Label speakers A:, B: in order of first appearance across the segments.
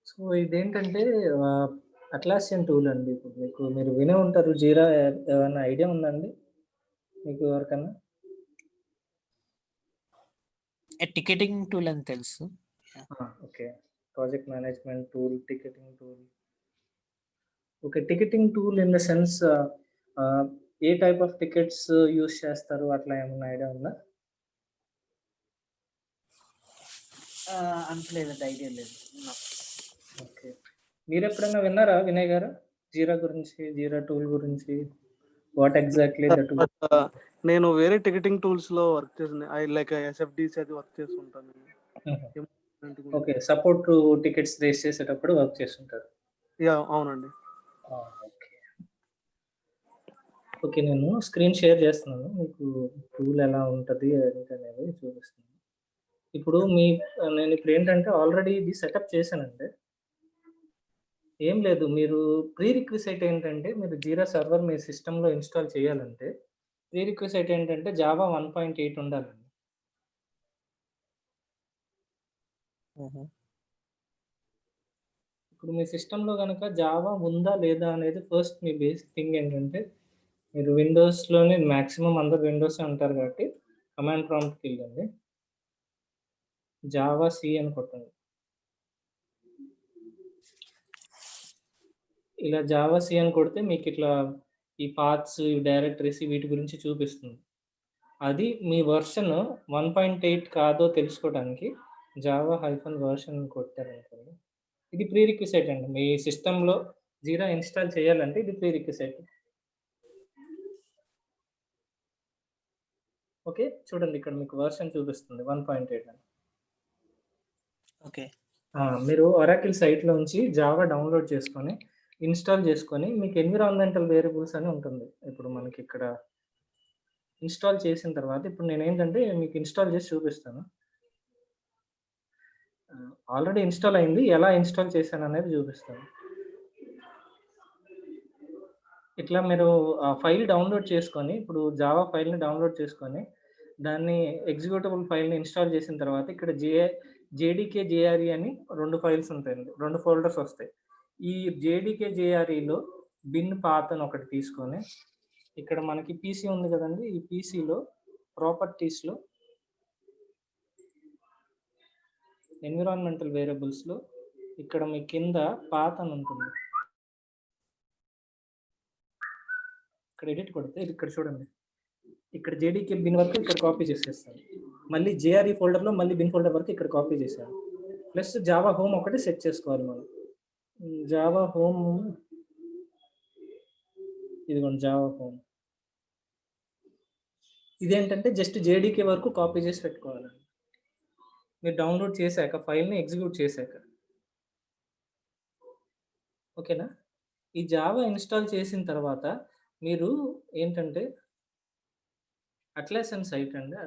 A: So, ఇదేంటంటే అట్లాసియన్ tool అండి. ఇప్పుడు మీరు వినే ఉంటారు. జీరా ఏమన్నా ఐడియా ఉందా అండి మీకు ఎవరికన్నా?
B: టికెటింగ్ టూల్ అని తెలుసు. Yeah!
A: Okay. Project management tool, ticketing tool. Okay. Ticketing tool in the sense ఆహ్, ఏ టైప్ ఆఫ్ టికెట్స్ యూజ్ చేస్తారు? అట్లా ఏమన్నా ఐడియా ఉందా?
B: అంత లేదండి. ఐడియా లేదు నాకు.
A: ఓకే. మీరెప్పుడైనా విన్నారా వినయ్ గారు? జీరా గురించి, జీరా టూల్ గురించి? What exactly the tool?
C: But నేను వేరే టికెటింగ్ టూల్స్‌లో వర్క్ చేశాను. లైక్ ఎస్ఎఫ్‌డిసి అది వర్క్ చేస్తుంటాను నేను.
A: హుహు.
C: ఇంప్లిమెంట్ గురించి.
A: ఓకే. సపోర్ట్ టికెట్స్ రేస్ చేసేటప్పుడు వర్క్ చేస్తుంటారు.
C: యాహ్! అవునండి.
A: ఓకే. ఓకే. నేను స్క్రీన్ షేర్ చేస్తున్నాను. మీకు టూల్ ఎలా ఉంటది ఏంటనేది చూపిస్తున్నాను. ఇప్పుడు నేనిప్పుడేంటంటే ఆల్రెడీ ఇది సెటప్ చేశానండి. ఏం లేదు. మీరు ప్రీ రిక్విజైట్ ఏంటంటే మీరు జీరా సర్వర్ మీ సిస్టమ్‌లో ఇన్‌స్టాల్ చేయాలంటే, ప్రీ రిక్విజైట్ ఏంటంటే జావా 1.8 ఉండాలండి.
B: హుహు.
A: ఇప్పుడు మీ సిస్టమ్‌లో గనక జావా ఉందా? లేదా? అనేది ఫస్ట్ మీ బేసిక్ థింగ్ ఏంటంటే, మీరు విండోస్‌లోనే మాక్సిమం అందరూ విండోసే ఉంటారు కాబట్టి, కమాండ్ ప్రాంప్ట్‌కెళ్ళండి. జావా సి అని కొట్టండి. ఇలా జావా సి అని కొడితే మీకిట్లా ఈ పాత్స్, ఈ డైరెక్టరీస్ వీటి గురించి చూపిస్తుంది. అది మీ వెర్షన్ 1.8 కాదో తెలుసుకోవడానికి జావా హైఫన్ వెర్షన్ కొట్టారనుకోండి. ఇది ప్రీ రిక్విజైట్ అండి. మీ సిస్టమ్‌లో జీరా ఇన్‌స్టాల్ చేయాలంటే ఇది ప్రీ రిక్విజైట్. ఓకే. చూడండి ఇక్కడ మీకు వెర్షన్ చూపిస్తుంది 1.8 అని.
B: ఓకే.
A: మీరు ఒరాకిల్ సైట్‌లోంచి జావా డౌన్‌లోడ్ చేసుకొని, ఇన్‌స్టాల్ చేసుకొని మీకు ఎన్విరాన్మెంటల్ వేరియబుల్స్ అని ఉంటుంది. ఇప్పుడు మనకిక్కడ ఇన్‌స్టాల్ చేసిన తర్వాత ఇప్పుడు నేనేంటంటే మీకు ఇన్‌స్టాల్ చేసి చూపిస్తాను. ఆల్రెడీ ఇన్‌స్టాల్ అయింది. ఎలా ఇన్‌స్టాల్ చేశాననేది చూపిస్తాను. ఇట్లా మీరు ఆ ఫైల్ డౌన్‌లోడ్ చేసుకొని, ఇప్పుడు జావా ఫైల్‌ని డౌన్‌లోడ్ చేసుకొని, దాన్ని ఎగ్జిక్యూటబుల్ ఫైల్‌ని ఇన్‌స్టాల్ చేసిన తర్వాత ఇక్కడ జేడీకే, జేఆర్‌ఈ అని 2 ఫైల్స్ ఉంటాయండి. 2 ఫోల్డర్స్ వస్తాయి. ఈ జేడీకే, జేఆర్‌ఈలో బిన్ పాత్ అని ఒకటి తీసుకొని, ఇక్కడ మనకి పీసీ ఉంది కదండీ! ఈ పీసీలో ప్రాపర్టీస్‌లో ఎన్విరాన్మెంటల్ వేరియబుల్స్‌లో ఇక్కడ మీ కింద పాత్ అని ఉంటుంది. ఇక్కడ ఎడిట్ కొడితే ఇది ఇక్కడ చూడండి. ఇక్కడ జేడీకే బిన్ వరకు ఇక్కడ కాపీ చేసేస్తాను. మళ్ళీ జేఆర్‌ఈ ఫోల్డర్‌లో మళ్ళీ బిన్ ఫోల్డర్ వరకు ఇక్కడ కాపీ చేశాను. ప్లస్ జావా హోమ్ ఒకటి సెట్ చేసుకోవాలి మనం. జావా హోమ్ ఇదిగోండి జావా హోమ్. ఇదేంటంటే జస్ట్ జేడీకే వరకు కాపీ చేసి పెట్టుకోవాలండి. మీరు డౌన్‌లోడ్ చేశాక ఫైల్‌ని ఎగ్జిక్యూట్ చేశాక. ఓకేనా? ఈ జావా ఇన్‌స్టాల్ చేసిన తర్వాత మీరు ఏంటంటే అట్లాసియన్ సైట్ అండి.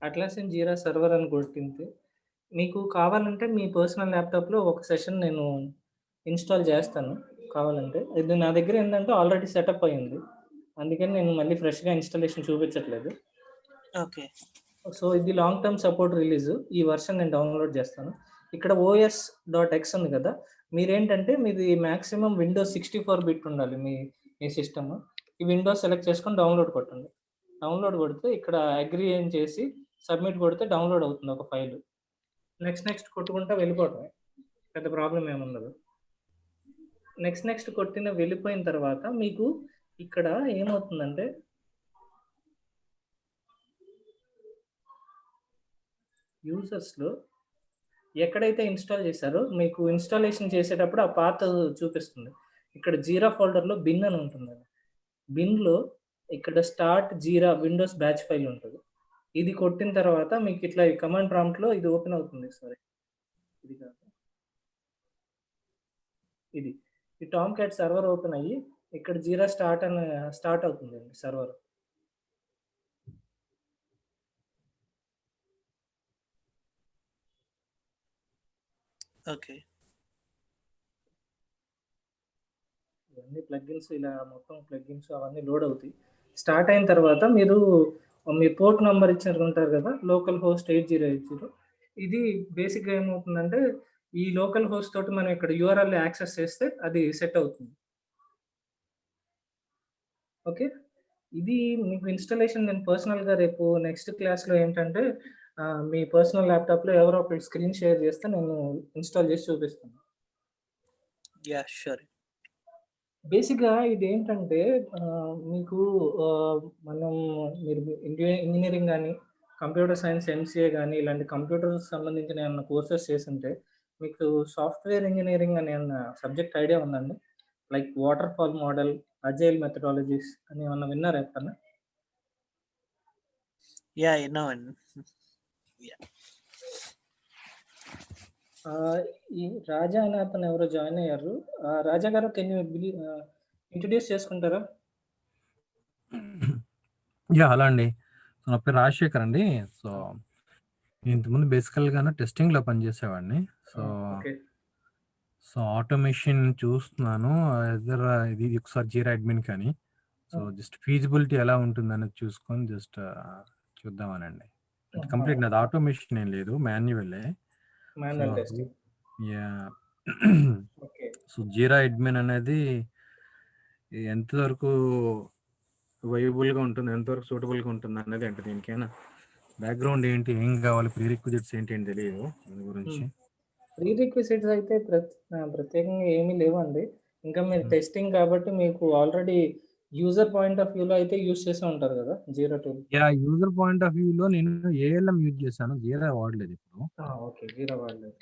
A: అట్లాసియన్ జీరా సర్వర్ అని కొట్టింటే మీకు కావాలంటే మీ పర్సనల్ ల్యాప్‌టాప్‌లో ఒక సెషన్ నేను ఇన్‌స్టాల్ చేస్తాను కావాలంటే. ఇది నా దగ్గర ఏంటంటే ఆల్రెడీ సెటప్ అయింది. అందుకని నేను మళ్ళీ ఫ్రెష్‌గా ఇన్‌స్టాలేషన్ చూపించట్లేదు.
B: ఓకే.
A: సో, ఇది లాంగ్ టర్మ్ సపోర్ట్ రిలీజ్. ఈ వెర్షన్ నేను డౌన్‌లోడ్ చేస్తాను. ఇక్కడ ఓఎస్.ఎక్స్ ఉంది కదా! మీరేంటంటే మీది మాక్సిమం విండోస్ 64 బిట్ ఉండాలి మీ సిస్టమ్. ఈ విండోస్ సెలెక్ట్ చేసుకొని డౌన్‌లోడ్ కొట్టండి. డౌన్‌లోడ్ కొడితే ఇక్కడ అగ్రీ అని చేసి సబ్మిట్ కొడితే డౌన్‌లోడ్ అవుతుంది ఒక ఫైల్. నెక్స్ట్ కొట్టుకుంటా వెళ్ళిపోవటమే. పెద్ద ప్రాబ్లమ్ ఏముండదు. నెక్స్ట్ కొట్టిన వెళ్ళిపోయిన తర్వాత మీకు ఇక్కడ ఏమవుతుందంటే యూజర్స్‌లో ఎక్కడైతే ఇన్‌స్టాల్ చేశారో మీకు ఇన్‌స్టాలేషన్ చేసేటప్పుడు ఆ పాత్ చూపిస్తుంది. ఇక్కడ జీరా ఫోల్డర్‌లో బిన్ అని ఉంటుందండి. బిన్‌లో ఇక్కడ స్టార్ట్ జీరా విండోస్ బ్యాచ్ ఫైల్ ఉంటది. ఇది కొట్టిన తర్వాత మీకు ఇట్లా ఈ కమాండ్ ప్రాంప్ట్‌లో ఇది ఓపెన్ అవుతుంది. సారీ. ఇది కాదు. ఇది. ఈ టామ్ క్యాట్ సర్వర్ ఓపెన్ అయ్యి ఇక్కడ జీరా స్టార్ట్ అవుతుందండి సర్వర్.
B: ఓకే.
A: ఇవన్నీ ప్లగిన్స్ ఇలా మొత్తం ప్లగిన్స్ అవన్నీ లోడ్ అవుతాయి. స్టార్ట్ అయిన తర్వాత మీరు మీరు పోర్ట్ నంబర్ ఇచ్చారు కదా, లోకల్ హోస్ట్ 8080. ఇది బేసిక్‌గా ఏమవుతుందంటే, ఈ లోకల్ హోస్ట్ తోటి మనం ఇక్కడ యూఆర్ఎల్ యాక్సెస్ చేస్తే అది సెట్ అవుతుంది. ఓకే. ఇది మీకు ఇన్‌స్టాలేషన్ నేను పర్సనల్‌గా రేపు నెక్స్ట్ క్లాస్‌లో ఏంటంటే, మీ పర్సనల్ ల్యాప్‌టాప్‌లో ఎవరో ఒకళ్ళు స్క్రీన్ షేర్ చేస్తే నేను ఇన్‌స్టాల్ చేసి చూపిస్తాను.
B: Yeah, sure.
A: బేసిక్‌గా ఇదేంటంటే మీకు మనం మీరు ఇంజినీరింగ్ గాని, కంప్యూటర్ సైన్స్ ఎంసీఏ గాని, ఇలాంటి కంప్యూటర్‌కి సంబంధించిన ఏమన్నా కోర్సెస్ చేసుంటే, మీకు సాఫ్ట్‌వేర్ ఇంజినీరింగ్ అనే ఏమన్నా సబ్జెక్ట్ ఐడియా ఉందండి? Like water fall model, agile methodologies అని ఏమన్నా విన్నారా ఎప్పుడన్నా?
B: Yeah, I know. And yeah.
A: ఈ రాజా అనే అతను ఎవరో జాయిన్ అయ్యారు. రాజా గారు కెన్ యూ ఇంట్రొడ్యూస్ చేసుకుంటారా?
D: హలో అండి. సో, నా పేరు రాజశేఖర్ అండి. సో, నేను ఇంతకుముందు బేసికల్‌గాను టెస్టింగ్‌లో పనిచేసేవాడిని.
A: ఓకే.
D: సో, ఆటోమేషన్ చూస్తున్నాను. ఇది ఒకసారి జీరా అడ్మిన్ కానీ. సో, జస్ట్ ఫీజిబిలిటీ ఎలా ఉంటుందనేది చూసుకొని చూద్దామనండి. అంటే కంప్లీట్ నాది ఆటోమేషన్ ఏం లేదు. మాన్యువలే.
A: Manual testing.
D: Yeah!
A: Okay.
D: So, Jira admin అనేది ఎంతవరకు వైయబుల్‌గా ఉంటుంది, ఎంతవరకు సూటబుల్‌గా ఉంటుందనేది అంటే దీనికేనా బ్యాక్‌గ్రౌండ్ ఏంటి, ఏం కావాలి, ప్రీరిక్విజిట్స్ ఏంటి అని తెలియదు దాని గురించి.
A: ప్రీరిక్విజిట్స్ అయితే ప్రత్యేకంగా ఏమీ లేవండి. ఇంకా మీరు టెస్టింగ్ కాబట్టి మీకు ఆల్రెడీ యూజర్ పాయింట్ ఆఫ్ వ్యూలో అయితే యూజ్ చేసే ఉంటారు కదా జీరా టూల్.
D: యూజర్ పాయింట్ ఆఫ్ వ్యూలో నేను ఏఎల్ఎం యూజ్ చేశాను, జీరా వాడలేదు ఇప్పుడు.
A: ఓకే. జీరా వాడలేదు.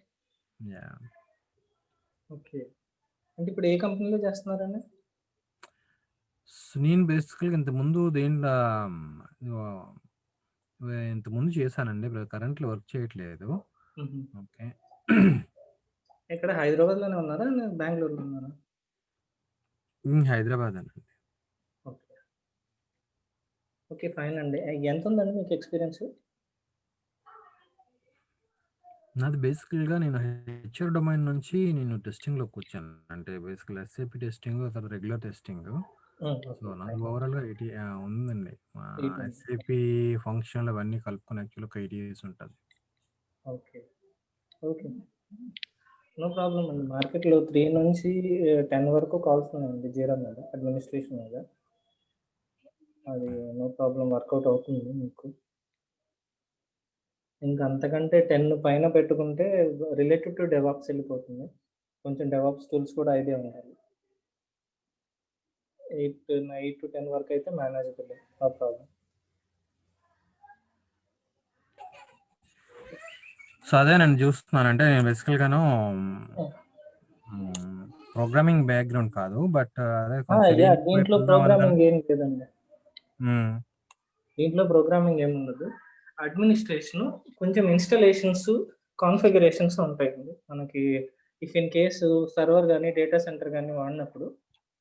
D: యాహ్!
A: ఓకే. అంటే ఇప్పుడు ఏ కంపెనీలో చేస్తున్నారండి?
D: సో, నేను బేసికల్‌గా ఇంతకుముందు చేశానండి. ఇప్పుడు కరెంట్‌లో వర్క్ చేయట్లేదు. ఓకే.
A: ఇక్కడ హైదరాబాద్‌లోనే ఉన్నారా? బెంగుళూరులో ఉన్నారా?
D: హైదరాబాద్ అండి.
A: ఓకే. ఓకే. ఫైన్ అండి. ఎంతుందండి మీకు ఎక్స్‌పీరియన్స్?
D: నాది బేసికల్‌గా నేను హెచ్ఆర్ డొమైన్ నుంచి నేను టెస్టింగ్‌లోకి వచ్చాను. అంటే బేసికల్ ఎస్ఏపీ టెస్టింగ్, తర్వాత రెగ్యులర్ టెస్టింగ్. సో, నాకు ఓవరాల్‌గా ఉందండి.
A: 8 ఉంది.
D: ఎస్ఏపీ ఫంక్షన్‌లు అవన్నీ కలుపుకొని యాక్చువల్‌గా ఒక 8 ఇయర్స్ ఉంటది.
A: ఓకే. ఓకే. నో ప్రాబ్లమ్ అండి. మార్కెట్‌లో 3 నుంచి 10 వరకు కాల్స్ ఉన్నాయండి జీరా మీద, అడ్మినిస్ట్రేషన్ మీద. అది నో ప్రాబ్లమ్ వర్కౌట్ అవుతుంది మీకు. ఇంకా అంతకంటే 10 పైన పెట్టుకుంటే రిలేటెడ్ టు డెవాప్స్ వెళ్ళిపోతుంది. కొంచెం డెవాప్స్ టూల్స్ కూడా ఐడియా ఉండాలి. 8-10 వరకు అయితే మేనేజబుల్. No problem.
D: సో, అదే నేను చూస్తున్నాను. అంటే నేను బేసికల్‌గాను ప్రోగ్రామింగ్ బ్యాక్‌గ్రౌండ్ కాదు. బట్ అదే
A: దీంట్లో ప్రోగ్రామింగ్ ఏం లేదండి. దీంట్లో ప్రోగ్రామింగ్ ఏముండదు. అడ్మినిస్ట్రేషను, కొంచెం ఇన్‌స్టాలేషన్స్, కాన్ఫిగరేషన్స్ ఉంటాయండి. మనకి ఇఫ్ ఇన్ కేసు సర్వర్ గాని, డేటా సెంటర్ గాని వాడినప్పుడు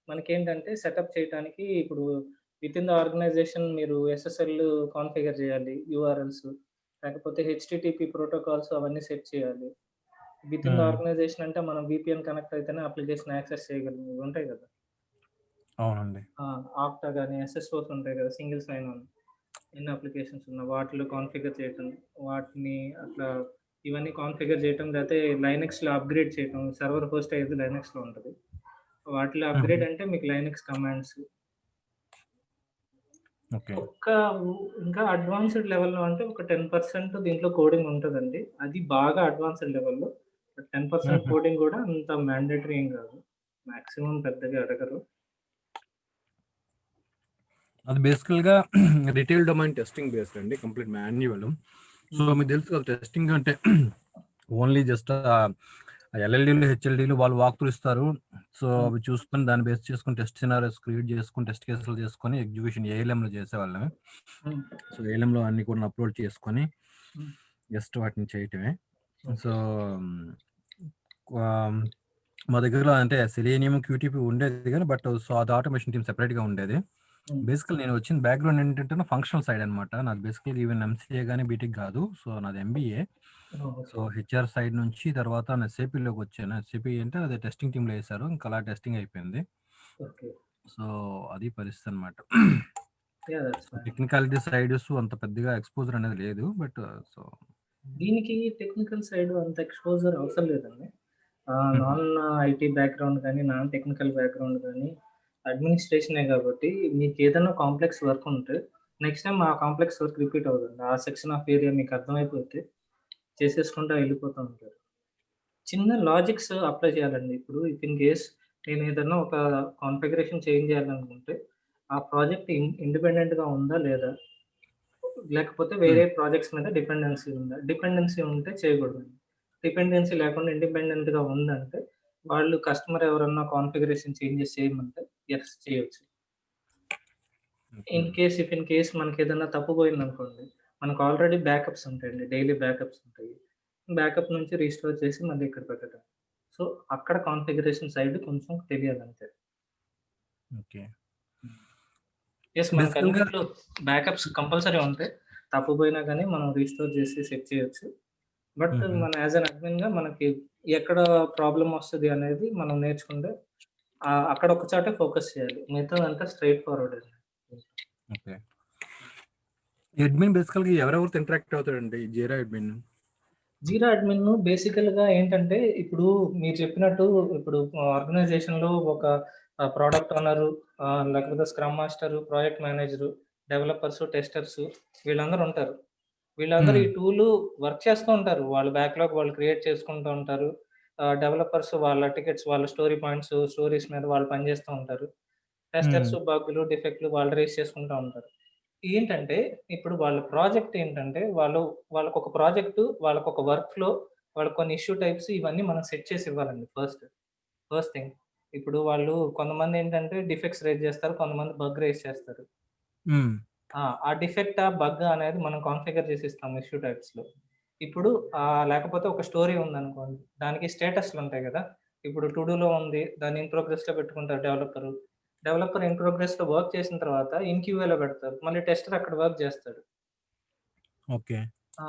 A: మనకేంటంటే సెటప్ చేయటానికి ఇప్పుడు వితిన్ ద ఆర్గనైజేషన్ మీరు ఎస్ఎస్ఎల్ కాన్ఫిగర్ చేయాలి. యూఆర్ఎల్స్ లేకపోతే హెచ్‌టిటిపి ప్రోటోకాల్స్ అవన్నీ సెట్ చేయాలి. వితిన్ ద ఆర్గనైజేషన్ అంటే మనం వీపీఎన్ కనెక్ట్ అయితేనే అప్లికేషన్ యాక్సెస్ చేయగలం. ఇవి ఉంటాయి కదా!
D: అవునండి.
A: ఆక్టా గాని, ఎస్ఎస్ఓస్ ఉంటాయి కదా! Single sign on. ఎన్ని అప్లికేషన్స్ ఉన్నా వాటిలో కాన్ఫిగర్ చేయటం, వాటిని అట్లా ఇవన్నీ కాన్ఫిగర్ చేయటం, లేకపోతే లైనక్స్‌లో అప్‌గ్రేడ్ చేయటం. సర్వర్ హోస్ట్ అయ్యేది లైనక్స్‌లో ఉంటది. వాటిలో అప్‌గ్రేడ్ అంటే మీకు లైనక్స్ కమాండ్స్.
D: ఓకే.
A: ఇంకా అడ్వాన్స్‌డ్ లెవెల్‌లో అంటే ఒక 10% దీంట్లో కోడింగ్ ఉంటదండి. అది బాగా అడ్వాన్స్‌డ్ లెవెల్‌లో. బట్ 10% కోడింగ్ కూడా అంత మ్యాండేటరీ ఏం కాదు. మాక్సిమం పెద్దగా అడగరు.
D: అది బేసికల్‌గా రిటైల్ డొమైన్ టెస్టింగ్ బేస్డ్ అండి. Complete manual. సో, మీకు తెలుసు కదా టెస్టింగ్ అంటే ఓన్లీ జస్ట్ ఎల్ఎల్‌డీలు, హెచ్ఎల్‌డీలు వాళ్ళు వాక్ త్రూ ఇస్తారు. సో, అవి చూసుకొని దాన్ని బేస్ చేసుకొని టెస్ట్ సినారియోస్ క్రియేట్ చేసుకొని, టెస్ట్ కేసులు చేసుకొని ఎగ్జిక్యూషన్ ఏఎల్ఎంలో చేసేవాళ్ళమే. సో, ఏఎల్ఎంలో అన్ని కూడా అప్లోడ్ చేసుకొని జస్ట్ వాటిని చేయటమే. సో, మా దగ్గరలో అంటే సెలీనియం, క్యూటీపీ ఉండేది కానీ బట్ సో, అది ఆటోమేషన్ టీమ్ సెపరేట్‌గా ఉండేది. బేసికల్ నేను వచ్చిన బ్యాక్‌గ్రౌండ్ ఏంటంటే ఫంక్షనల్ సైడ్ అనమాట. నాది బేసికల్‌గా ఈవెన్ ఎంసీఏ గాని, బీటెక్ కాదు. సో, నాది ఎంబీఏ. సో, హెచ్ఆర్ సైడ్ నుంచి తర్వాత ఎస్ఏపీలోకి వచ్చాను. ఎస్ఏపీ అంటే అదే టెస్టింగ్ టీమ్‌లో వేశారు. ఇంకా అలా టెస్టింగ్ అయిపోయింది.
A: ఓకే.
D: సో, అది పరిస్థితి అనమాట.
A: Yeah! That's fine.
D: Technicality sides అంత పెద్దగా ఎక్స్‌పోజర్ అనేది లేదు. బట్ సో
A: దీనికి టెక్నికల్ సైడ్ అంత ఎక్స్‌పోజర్ అవసరం లేదండి.
D: హుహు.
A: నాన్ ఐటీ బ్యాక్‌గ్రౌండ్ గానీ, నాన్ టెక్నికల్ బ్యాక్‌గ్రౌండ్ గానీ, అడ్మినిస్ట్రేషనే గాబట్టి మీకేదన్నా కాంప్లెక్స్ వర్క్ ఉంటే నెక్స్ట్ టైమ్ ఆ కాంప్లెక్స్ వర్క్ రిపీట్ అవ్వదండి. ఆ సెక్షన్ ఆఫ్ ఏరియా మీకు అర్థమైపోతే చేసేసుకుంటా వెళ్ళిపోతూ ఉంటారు. చిన్న లాజిక్స్ అప్లై చేయాలండి. ఇప్పుడు ఇఫ్ ఇన్ కేస్ నేనేదన్నా ఒక కాన్ఫిగరేషన్ చేంజ్ చేయాలనుకుంటే, ఆ ప్రాజెక్ట్ ఇండిపెండెంట్‌గా ఉందా లేదా? లేకపోతే
D: హ్మ్.
A: వేరే ప్రాజెక్ట్స్ మీద డిపెండెన్సీ ఉందా? డిపెండెన్సీ ఉంటే చేయకూడదండి. డిపెండెన్సీ లేకుండా ఇండిపెండెంట్‌గా ఉందంటే, వాళ్ళు కస్టమర్ ఎవరన్నా కాన్ఫిగరేషన్ చేంజెస్ చేయమంటే యెస్ చేయొచ్చు.
D: ఓకే.
A: ఇఫ్ ఇన్ కేస్ మనకేదన్నా తప్పు పోయిందనుకోండి, మనకు ఆల్రెడీ బ్యాకప్స్ ఉంటాయండి. డైలీ బ్యాకప్స్ ఉంటాయి. బ్యాకప్ నుంచి రీస్టోర్ చేసి మళ్ళీ ఇక్కడ పెట్టడం. సో, అక్కడ కాన్ఫిగరేషన్ సైడ్ కొంచెం తెలియాలంతే.
D: ఓకే.
A: యెస్
D: బేసికల్‌గా
A: మనకన్నిట్లో బ్యాకప్స్ కంపల్సరీ ఉంటాయి. తప్పు పోయినా గానీ మనం రీస్టోర్ చేసి సెట్ చేయొచ్చు. బట్
D: హుహు.
A: మన యాస్ ఎన్ అడ్మిన్‌గా మనకి ఎక్కడ ప్రాబ్లమ్ వస్తది అనేది మనం నేర్చుకుంటే అక్కడ ఒక చోటే ఫోకస్ చేయాలి. మిగతాదంతా స్ట్రెయిట్ ఫార్వర్డ్ అండి.
D: ఓకే. అడ్మిన్ బేసికల్‌గా ఎవరెవరితో ఇంటరాక్ట్ అవుతాడండి ఈ జీరా అడ్మిన్?
A: జీరా అడ్మిన్ బేసికల్‌గా ఏంటంటే, ఇప్పుడు మీరు చెప్పినట్టు ఇప్పుడు ఆర్గనైజేషన్‌లో ఒక ప్రొడక్ట్ ఓనరు లేకపోతే స్క్రమ్ మాస్టరు, ప్రాజెక్ట్ మేనేజరు, డెవలపర్సు, టెస్టర్సు వీళ్ళందరూ ఉంటారు. వీళ్ళందరూ
D: హ్మ్.
A: ఈ టూలు వర్క్ చేస్తూ ఉంటారు. వాళ్ళ బ్యాక్‌లాగ్ వాళ్ళు క్రియేట్ చేసుకుంటూ ఉంటారు. డెవలపర్స్ వాళ్ళ టికెట్స్, వాళ్ళ స్టోరీ పాయింట్స్, స్టోరీస్ మీద వాళ్ళు పని చేస్తూ ఉంటారు.
D: హ్మ్.
A: టెస్టర్స్ బగ్‌లు, డిఫెక్ట్‌లు వాళ్ళు రైజ్ చేసుకుంటా ఉంటారు. ఏంటంటే, ఇప్పుడు వాళ్ళ ప్రాజెక్ట్ ఏంటంటే, వాళ్ళకొక ప్రాజెక్టు, వాళ్ళకొక వర్క్ ఫ్లో, వాళ్ళకి కొన్ని ఇష్యూ టైప్స్ ఇవన్నీ మనం సెట్ చేసి ఇవ్వాలండి ఫస్ట్ థింగ్. ఇప్పుడు వాళ్ళు కొంతమందేంటంటే డిఫెక్ట్స్ రైజ్ చేస్తారు. కొంతమంది బగ్ రైజ్ చేస్తారు.
D: హ్మ్.
A: ఆ డిఫెక్టా, బగ్గా అనేది మనం కాన్ఫిగర్ చేసి ఇస్తాం ఇష్యూ టైప్స్‌లో. ఇప్పుడు లేకపోతే ఒక స్టోరీ ఉందనుకోండి. దానికి స్టేటస్‌లుంటాయి గదా! ఇప్పుడు టు డూలో ఉంది. దాన్ని ఇన్ ప్రోగ్రెస్‌లో పెట్టుకుంటారు డెవలపరు. డెవలపర్ ఇన్ ప్రోగ్రెస్‌లో వర్క్ చేసిన తర్వాత ఇన్ క్యూఏలో పెడతారు. మళ్ళీ టెస్టర్ అక్కడ వర్క్ చేస్తాడు.
D: ఓకే.
A: ఆ!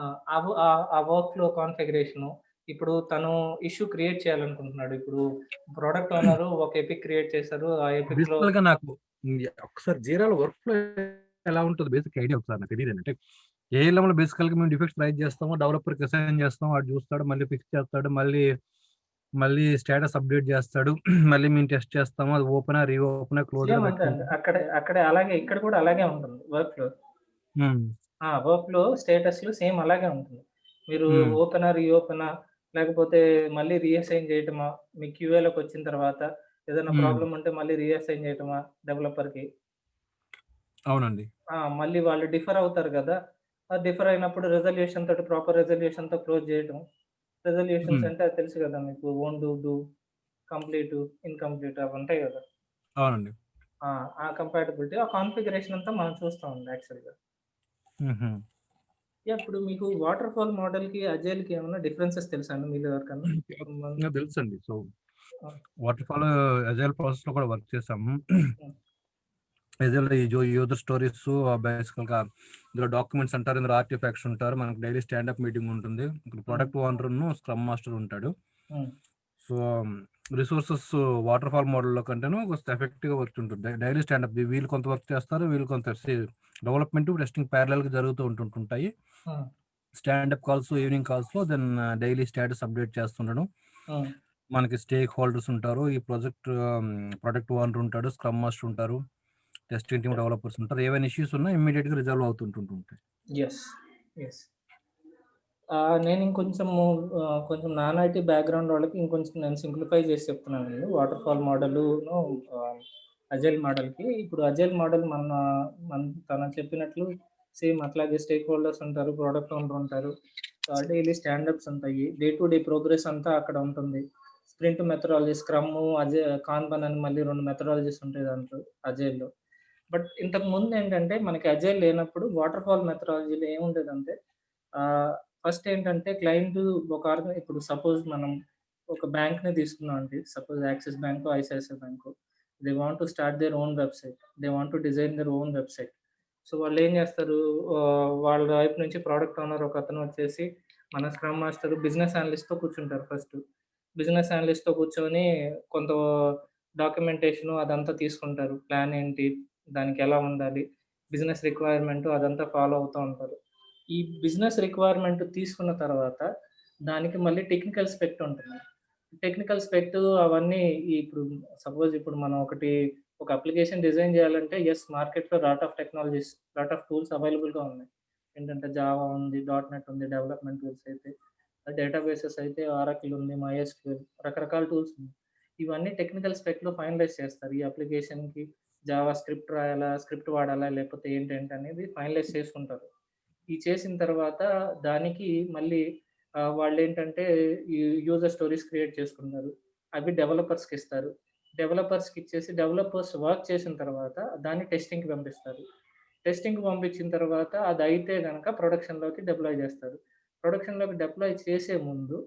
A: ఆ వర్క్ ఫ్లో కాన్ఫిగరేషను. ఇప్పుడు తను ఇష్యూ క్రియేట్ చేయాలనుకుంటున్నాడు. ఇప్పుడు ప్రొడక్ట్ ఓనరు ఒక ఎపిక్ క్రియేట్ చేశారు. ఆ ఎపిక్‌లో
D: బేసికల్‌గా నాకు ఒక్కసారి జీరాలో వర్క్ ఫ్లో ఎలా ఉంటది బేసిక్ ఐడియా ఒకసారి నాకు తెలీదండి. అంటే ఏఎల్ఎంలో బేసికల్‌గా మేము డిఫెక్ట్స్ రైజ్ చేస్తాము. డెవలపర్‌కి అసైన్ చేస్తాం. వాడు చూస్తాడు. మళ్ళీ ఫిక్స్ చేస్తాడు. మళ్ళీ మళ్ళీ స్టేటస్ అప్డేట్ చేస్తాడు. మళ్ళీ మేము టెస్ట్ చేస్తాము. అది ఓపెనా, రీఓపెనా,
A: సేమ్
D: క్లోజ్డ్‌లో
A: అంతే అండి.
D: పెట్టుకుంటాం.
A: అక్కడే అలాగే ఇక్కడ కూడా అలాగే ఉంటుంది వర్క్ ఫ్లో.
D: హ్మ్.
A: వర్క్‌లో స్టేటస్‌లు సేమ్ అలాగే ఉంటుంది. మీరు
D: హ్మ్.
A: ఓపెనా, రీఓపెనా లేకపోతే మళ్ళీ రీఅసైన్ చేయటమా, మీ క్యూఏలోకొచ్చిన తర్వాత ఏదైనా
D: హ్మ్.
A: ప్రాబ్లమ్ ఉంటే మళ్ళీ రీఅసైన్ చేయటమా డెవలపర్‌కి.
D: అవునండి.
A: మళ్ళీ వాళ్ళు డిఫర్ అవుతారు గదా! ఆ డిఫర్ అయినప్పుడు రిజల్యూషన్ తోటి ప్రాపర్ రిజల్యూషన్‌తో క్లోజ్ చేయటం. రిజల్యూషన్స్
D: హ్మ్.
A: అంటే అది తెలుసు గదా! మీకు ఓన్ డూ, కంప్లీటు, ఇన్‌కంప్లీట్ అవి ఉంటాయి గదా!
D: అవునండి.
A: ఆ! ఆ కంపాటిబిలిటీ, ఆ కాన్ఫిగరేషన్ అంతా మనం చూస్తామండి యాక్చువల్‌గా.
D: హుహు.
A: ఇప్పుడు మీకు వాటర్ ఫాల్ మోడల్‌కి, అజైల్‌కి ఏమన్నా డిఫరెన్సెస్ తెలుసా అండి మీలో ఎవరికన్నా? హ్మ్.
D: నాకు తెలుసండి. సో,
A: ఆ!
D: వాటర్ ఫాల్ అజైల్ ప్రాసెస్‌లో కూడా వర్క్ చేసాము.
A: హ్మ్.
D: అజైల్‌లో ఈ యూజర్ స్టోరీస్ బేసికల్‌గా ఇందులో డాక్యుమెంట్స్ అంటారు. ఇందులో ఆర్టిఫాక్ట్స్ ఉంటారు. మనకు డైలీ స్టాండప్ మీటింగ్ ఉంటుంది. ఇక్కడ
A: హ్మ్.
D: ప్రొడక్ట్ ఓనర్‌ను, స్క్రమ్ మాస్టర్ ఉంటాడు.
A: హ్మ్.
D: సో, రిసోర్సెస్ వాటర్ ఫాల్ మోడల్‌లో కంటేను కొంచెం ఎఫెక్టివ్‌గా వర్క్ ఉంటుంది. డైలీ స్టాండప్ వీళ్ళు కొంత వర్క్ చేస్తారు. వీళ్ళు కొంత డెవలప్‌మెంట్, టెస్టింగ్ ప్యారలెల్‌గా జరుగుతూ ఉంటుంటాయి.
A: హ్మ్.
D: స్టాండప్ కాల్స్, ఈవినింగ్ కాల్స్‌లో దెన్ డైలీ స్టేటస్ అప్డేట్ చేస్తుండడం.
A: హ్మ్.
D: మనకి స్టేక్ హోల్డర్స్ ఉంటారు. ఈ ప్రొడక్ట్ ఓనర్ ఉంటాడు. స్క్రమ్ మాస్టర్ ఉంటారు. టెస్టింగ్ టీమ్ డెవలపర్స్ ఉంటారు. ఏవైనా ఇష్యూస్ ఉన్నా ఇమ్మీడియేట్‌గా రిజాల్వ్ అవుతుంటుంటాయి.
A: యెస్. యెస్. నేను ఇంకొంచెము కొంచెం నాన్ ఐటీ బ్యాక్‌గ్రౌండ్ వాళ్ళకి ఇంకొంచెం నేను సింప్లిఫై చేసి చెప్తున్నానండి. వాటర్ ఫాల్ మోడలును ఆహ్, అజైల్ మోడల్‌కి. ఇప్పుడు అజైల్ మోడల్ తను చెప్పినట్లు సేమ్ అట్లాగే స్టేక్ హోల్డర్స్ ఉంటారు. ప్రొడక్ట్ ఓనర్ ఉంటారు. డైలీ స్టాండప్స్ ఉంటాయి. డే టు డే ప్రోగ్రెస్ అంతా అక్కడ ఉంటుంది. స్ప్రింట్ మెథడాలజీ, స్క్రమ్ము, కాన్బన్ అని మళ్ళీ 2 మెథడాలజీస్ ఉంటాయి దాంట్లో అజైల్‌లో. బట్ ఇంతకు ముందేంటంటే మనకి అజైల్ లేనప్పుడు వాటర్ ఫాల్ మెథడాలజీలో ఏముండేదంటే ఆహ్, ఫస్ట్ ఏంటంటే క్లయింట్ ఇప్పుడు సపోజ్ మనం ఒక బ్యాంక్‌ని తీసుకున్నామండి. సపోజ్ యాక్సిస్ బ్యాంకో, ఐసిఐసిఐ బ్యాంకో. They want to start their own website. They want to design their own website. So, వాళ్ళేం జేస్తారు వాళ్ళ వైపు నుంచి ప్రొడక్ట్ ఓనర్ ఒకతను వచ్చేసి మన స్క్రమ్ మాస్టర్, బిజినెస్ అనలిస్ట్‌తో కూర్చుంటారు ఫస్టు. బిజినెస్ అనలిస్ట్‌తో కూర్చొని కొంత డాక్యుమెంటేషను అదంతా తీసుకుంటారు. ప్లాన్ ఏంటి? దానికెలా ఉండాలి? బిజినెస్ రిక్వైర్మెంట్ అదంతా ఫాలో అవుతూ ఉంటారు. ఈ బిజినెస్ రిక్వైర్మెంట్ తీసుకున్న తర్వాత దానికి మళ్ళీ టెక్నికల్ స్పెక్ట్ ఉంటుంది. టెక్నికల్ స్పెక్ట్ అవన్నీ ఇప్పుడు సపోజ్ ఇప్పుడు మనం ఒక అప్లికేషన్ డిజైన్ చేయాలంటే మార్కెట్‌లో లాట్ ఆఫ్ టూల్స్ అవైలబుల్‌గా ఉన్నాయి. ఏంటంటే జావా ఉంది, డాట్ నెట్ ఉంది, డెవలప్‌మెంట్ టూల్స్ అయితే, డేటాబేసెస్ అయితే ఆరాకిల్ ఉంది, మైఎస్‌క్యూఎల్ రకరకాల టూల్స్ ఉన్నాయి. ఇవన్నీ టెక్నికల్ స్పెక్‌లో ఫైనలైజ్ చేస్తారు. ఈ అప్లికేషన్‌కి జావా స్క్రిప్ట్ రాయాలా, స్క్రిప్ట్ వాడాలా లేకపోతే ఏంటేంటి అనేది ఫైనలైజ్ చేసుకుంటారు. ఈ చేసిన తర్వాత దానికి మళ్ళీ వాళ్ళేంటంటే ఈ యూజర్ స్టోరీస్ క్రియేట్ చేసుకుంటారు. అవి డెవలపర్స్‌కి ఇస్తారు. డెవలపర్స్‌కి ఇచ్చేసి డెవలపర్స్ వర్క్ చేసిన తర్వాత దాన్ని టెస్టింగ్‌కి పంపిస్తారు. టెస్టింగ్‌కి పంపించిన తర్వాత అదయితే గనక ప్రొడక్షన్‌లోకి డిప్లాయ్ చేస్తారు. ప్రొడక్షన్‌లోకి డిప్లాయ్ చేసే ముందు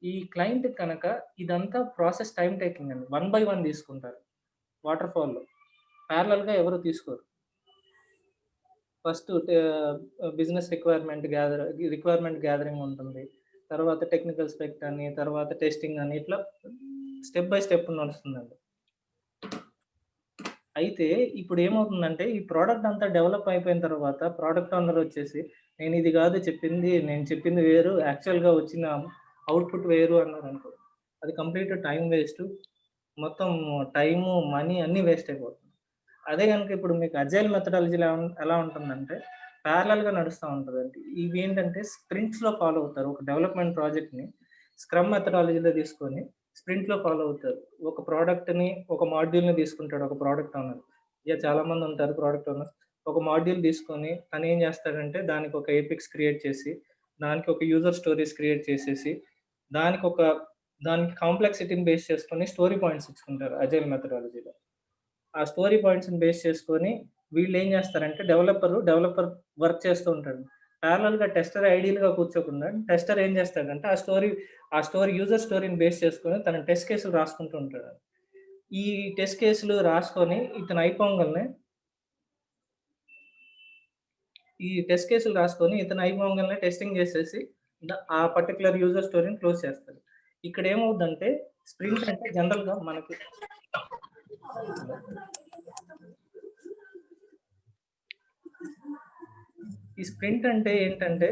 A: ఈ క్లయింట్ కనుక ఇదంతా ప్రాసెస్ టైమ్ టేకింగ్ అండి. వన్ బై వన్ తీసుకుంటారు. వాటర్ ఫాల్‌లో. పారలెల్‌గా ఎవరు తీసుకోరు. ఫస్ట్ బిజినెస్ రిక్వైర్మెంట్ గ్యాదరింగ్ ఉంటుంది. తర్వాత టెక్నికల్ స్పెక్ట్ అని, తర్వాత టెస్టింగ్ అని ఇట్లా స్టెప్ బై స్టెప్ నడుస్తుందండి. అయితే ఇప్పుడు ఏమవుతుందంటే ఈ ప్రోడక్ట్ అంతా డెవలప్ అయిపోయిన తర్వాత ప్రోడక్ట్ ఓనర్ వచ్చేసి నేను ఇది కాదు చెప్పింది, నేను చెప్పింది వేరు, యాక్చువల్‌గా వచ్చిన అవుట్‌పుట్ వేరు అన్నారనుకో. అది కంప్లీట్ టైమ్ వేస్ట్. మొత్తం టైము, మనీ అన్నీ వేస్ట్ అయిపోతుంది. అదే గనుక ఇప్పుడు మీకు అజైల్ మెథడాలజీలో ఎలా ఉంటుందంటే ప్యారలల్‌గా నడుస్తా ఉంటదండి. ఇవేంటంటే స్ప్రింట్స్‌లో ఫాలో అవుతారు. ఒక డెవలప్‌మెంట్ ప్రాజెక్ట్‌ని స్క్రమ్ మెథడాలజీలో తీసుకొని స్ప్రింట్‌లో ఫాలో అవుతారు. ఒక మాడ్యూల్‌ని తీసుకుంటాడు ఒక ప్రొడక్ట్ ఓనర్. చాలామంది ఉంటారు ప్రొడక్ట్ ఓనర్స్. ఒక మాడ్యూల్ తీసుకొని తనేం చేస్తాడంటే దానికి ఒక ఎపిక్స్ క్రియేట్ చేసి, దానికి ఒక యూజర్ స్టోరీస్ క్రియేట్ చేసేసి, దానికి ఒక దానికి కాంప్లెక్సిటీని బేస్ చేసుకొని స్టోరీ పాయింట్స్ ఇచ్చుకుంటారు అజైల్ మెథడాలజీలో. ఆ స్టోరీ పాయింట్స్‌ని బేస్ చేసుకొని వీళ్ళేం చేస్తారంటే డెవలపర్ వర్క్ చేస్తూ ఉంటాడు. ప్యారలల్‌గా టెస్టర్ ఐడియల్‌గా కూర్చోకుండా టెస్టర్ ఏం చేస్తాడంటే ఆ స్టోరీ యూజర్ స్టోరీని బేస్ చేసుకొని తన టెస్ట్ కేసులు రాసుకుంటూ ఉంటాడు. ఈ టెస్ట్ కేసులు రాసుకొని ఇతను అయిపోంగాల్నే టెస్టింగ్ చేసేసి ఆ పర్టిక్యులర్ యూజర్ స్టోరీని క్లోజ్ చేస్తాడు. ఇక్కడ ఏమవుద్దంటే స్ప్రింట్ అంటే జనరల్‌గా మనకి ఈ స్ప్రింట్ అంటే ఏంటంటే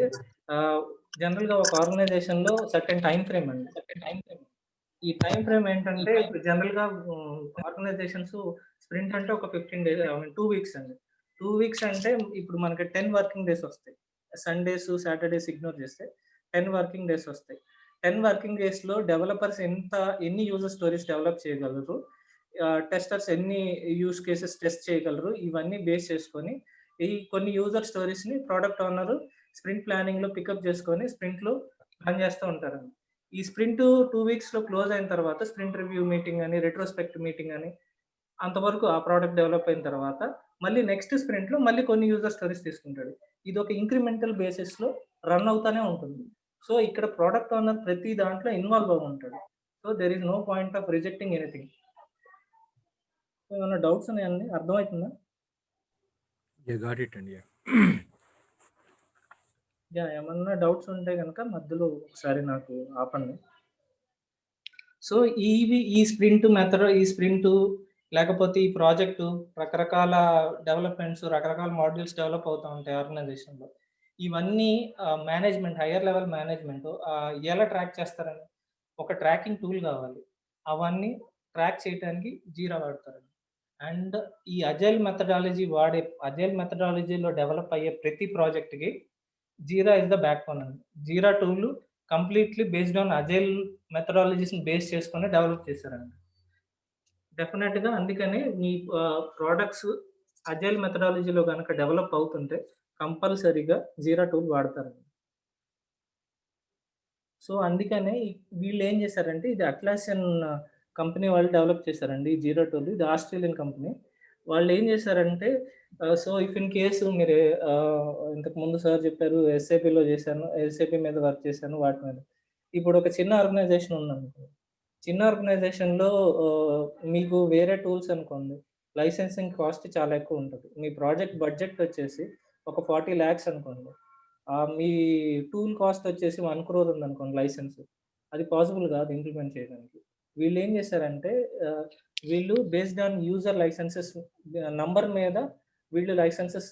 A: జనరల్‌గా ఒక ఆర్గనైజేషన్‌లో సర్టెన్ టైమ్ ఫ్రేమ్ అండి. ఈ టైమ్ ఫ్రేమ్ ఏంటంటే ఇప్పుడు జనరల్‌గా ఆర్గనైజేషన్స్ స్ప్రింట్ అంటే ఒక 15 డేస్ 2 వీక్స్ అండి. 2 వీక్స్ అంటే ఇప్పుడు మనకి 10 వర్కింగ్ డేస్ వస్తాయి. సండేస్, సాటర్‌డేస్ ఇగ్నోర్ చేస్తే 10 వర్కింగ్ డేస్ వస్తాయి. 10 వర్కింగ్ డేస్‌లో డెవలపర్స్ ఎన్ని యూజర్ స్టోరీస్ డెవలప్ చేయగలరు, టెస్టర్స్ ఎన్ని యూజ్ కేసెస్ టెస్ట్ చేయగలరు, ఇవన్నీ బేస్ చేసుకొని ఈ కొన్ని యూజర్ స్టోరీస్‌ని ప్రొడక్ట్ ఓనర్ స్ప్రింట్ ప్లానింగ్‌లో పికప్ చేసుకొని స్ప్రింట్‌లో రన్ చేస్తూ ఉంటారండి. ఈ స్ప్రింట్ 2 వీక్స్‌లో క్లోజ్ అయిన తర్వాత స్ప్రింట్ రివ్యూ మీటింగ్ అని, రెట్రోస్పెక్ట్ మీటింగ్ అని అంతవరకు ఆ ప్రొడక్ట్ డెవలప్ అయిన తర్వాత మళ్ళీ నెక్స్ట్ స్ప్రింట్‌లో మళ్ళీ కొన్ని యూజర్ స్టోరీస్ తీసుకుంటాడు. ఇదొక ఇంక్రిమెంటల్ బేసిస్‌లో రన్ అవుతానే ఉంటుంది. సో, ఇక్కడ ప్రొడక్ట్ ఓనర్ ప్రతి దాంట్లో ఇన్వాల్వ్ అవ్వి ఉంటాడు. So, there is no point of rejecting anything. ఏమన్నా డౌట్స్ ఉన్నాయండి? అర్థమవుతుందా?
D: గాట్ ఇట్ అండి.
A: ఏమన్నా డౌట్స్ ఉంటే గనక మధ్యలో ఒకసారి నాకు ఆపండి. సో, ఈ స్ప్రింటు లేకపోతే ఈ ప్రాజెక్టు రకరకాల డెవలప్‌మెంట్స్, రకరకాల మాడ్యూల్స్ డెవలప్ అవుతా ఉంటాయి ఆర్గనైజేషన్‌లో. ఇవన్నీ మేనేజ్‌మెంట్, హైయర్ లెవెల్ మేనేజ్‌మెంట్ ఎలా ట్రాక్ చేస్తారండి? ఒక ట్రాకింగ్ టూల్ కావాలి. అవన్నీ ట్రాక్ చేయటానికి జీరా వాడతారండి. అండ్ ఈ అజైల్ మెథడాలజీలో డెవలప్ అయ్యే ప్రతి ప్రాజెక్ట్‌కి జీరా ఇస్ ద బ్యాక్‌బోన్ అండి. Jira tool completely based on agile మెథడాలజీస్‌ని బేస్ చేసుకొని డెవలప్ చేశారండి. డెఫినిట్‌గా అందుకనే మీ ప్రొడక్ట్స్ అజైల్ మెథడాలజీలో గనక డెవలప్ అవుతుంటే కంపల్సరీగా జీరా టూల్ వాడతారండి. సో, అందుకనే వీళ్ళేం చేశారంటే ఇది అట్లాసియన్ కంపెనీ వాళ్ళు డెవలప్ చేశారండి ఈ జీరా టూల్. ఇది ఆస్ట్రేలియన్ కంపెనీ. వాళ్ళేం చేశారంటే సో, ఇఫ్ ఇన్ కేస్ మీరు ఇంతకు ముందు సార్ చెప్పారు ఎస్ఏపీలో చేశాను. ఎస్ఏపీ మీద వర్క్ చేశాను వాటి మీద. ఇప్పుడు ఒక చిన్న ఆర్గనైజేషన్ ఉందనుకో. చిన్న ఆర్గనైజేషన్‌లో మీకు వేరే టూల్స్ అనుకోండి. లైసెన్సింగ్ కాస్ట్ చాలా ఎక్కువ ఉంటది. మీ ప్రాజెక్ట్ బడ్జెట్ వచ్చేసి ఒక 40 లాక్స్ అనుకోండి. మీ టూల్ కాస్ట్ వచ్చేసి 1 క్రోర్ ఉందనుకోండి లైసెన్స్. అది పాసిబుల్ కాదు ఇంప్లిమెంట్ చేయడానికి. వీళ్ళేం చేశారంటే వీళ్ళు based on user licences number మీద వీళ్ళు లైసెన్సెస్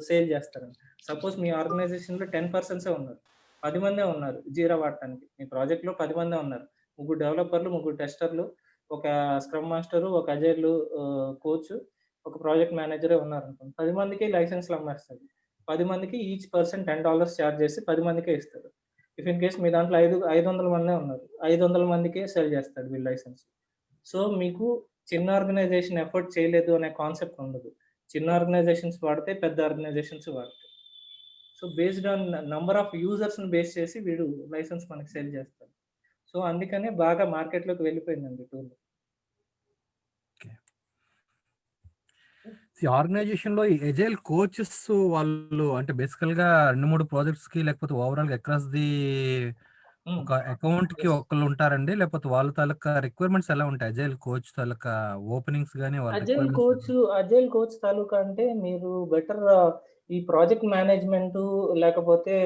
A: సేల్ చేస్తారండి. సపోజ్ మీ ఆర్గనైజేషన్లో 10% ఉన్నారు, 10 మందే ఉన్నారు జీరా వాడటానికి. మీ ప్రాజెక్ట్లో 10 మందే ఉన్నారు, 3 డెవలపర్లు, 3 టెస్టర్లు, ఒక స్క్రమ్ మాస్టరు, ఒక అజైల్ కోచ్, ఒక ప్రాజెక్ట్ మేనేజరే ఉన్నారనుకోండి. 10 మందికి లైసెన్స్లు అమ్మేస్తారు. 10 మందికి ఈచ్ పర్సన్ $10 ఛార్జ్ చేసి 10 మందికే ఇస్తారు. ఇఫ్ ఇన్ కేస్ మీ దాంట్లో 500 మందే ఉన్నారు, 500 మందికే సెల్ చేస్తాడు వీళ్ళు లైసెన్స్. సో మీకు చిన్న ఆర్గనైజేషన్ ఎఫర్ట్ చేయలేదు అనే కాన్సెప్ట్ ఉండదు. చిన్న ఆర్గనైజేషన్స్ వాడితే పెద్ద ఆర్గనైజేషన్స్ వాడతాయి. So based on number of యూజర్స్ని బేస్ చేసి వీడు లైసెన్స్ మనకి సెల్ చేస్తాడు. సో అందుకనే బాగా మార్కెట్లోకి వెళ్ళిపోయిందండి టూల్.
D: ఆర్గనైజేషన్ లో ఎజైల్ కోచెస్ వాళ్ళు అంటే బేసికల్ గా 2-3 ప్రాజెక్ట్స్ కి లేకపోతే ఓవరాల్ అక్రాస్ ది ఒక అకౌంట్ కి ఒకళ్ళు ఉంటారండి, లేకపోతే వాళ్ళ తాలూకా రిక్వైర్మెంట్స్ ఎలా ఉంటాయి? అజైల్ కోచ్ తాలూకా ఓపెనింగ్స్ గానీ వాళ్ళ
A: అజైల్ కోచ్ తాలూకా అంటే మీరు బెటర్ ఈ ప్రాజెక్ట్ మేనేజ్మెంట్ లేకపోతే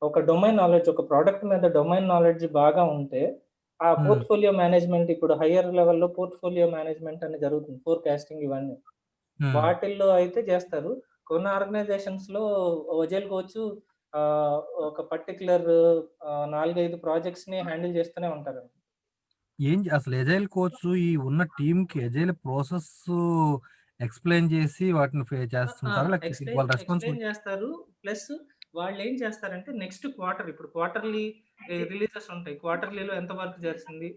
A: ఒక డొమైన్ నాలెడ్జ్, ఒక ప్రోడక్ట్ మీద డొమైన్ నాలెడ్జ్ బాగా ఉంటే ఆ పోర్ట్ఫోలియో మేనేజ్మెంట్, ఇప్పుడు హయ్యర్ లెవెల్లో పోర్ట్ఫోలియో మేనేజ్మెంట్ అనేది జరుగుతుంది, ఫోర్కాస్టింగ్ ఇవన్నీ వాటిల్లో అయితే చేస్తారు. కొన్ని ఆర్గనైజేషన్స్ లో అజైల్ కోచ్ ఒక పర్టికులర్ 4-5 ప్రాజెక్ట్స్ ని హ్యాండిల్ చేస్తూనే ఉంటారు.
D: అసలు ఎజైల్ కోచ్ ఈ ఉన్న టీమ్ కి ఎజైల్ ప్రాసెస్ ఎక్స్ప్లెయిన్ చేసి వాటిని చేస్తుంటారు, లేకపోతే వాళ్ళ రెస్పాన్సిబిలిటీ
A: చేస్తారు. ప్లస్ వాళ్ళు ఏం చేస్తారంటే నెక్స్ట్ క్వార్టర్, ఇప్పుడు క్వార్టర్లీ రిలీజెస్ ఉంటాయి, క్వార్టర్లీలో ఎంత వర్క్ చేస్తుంది,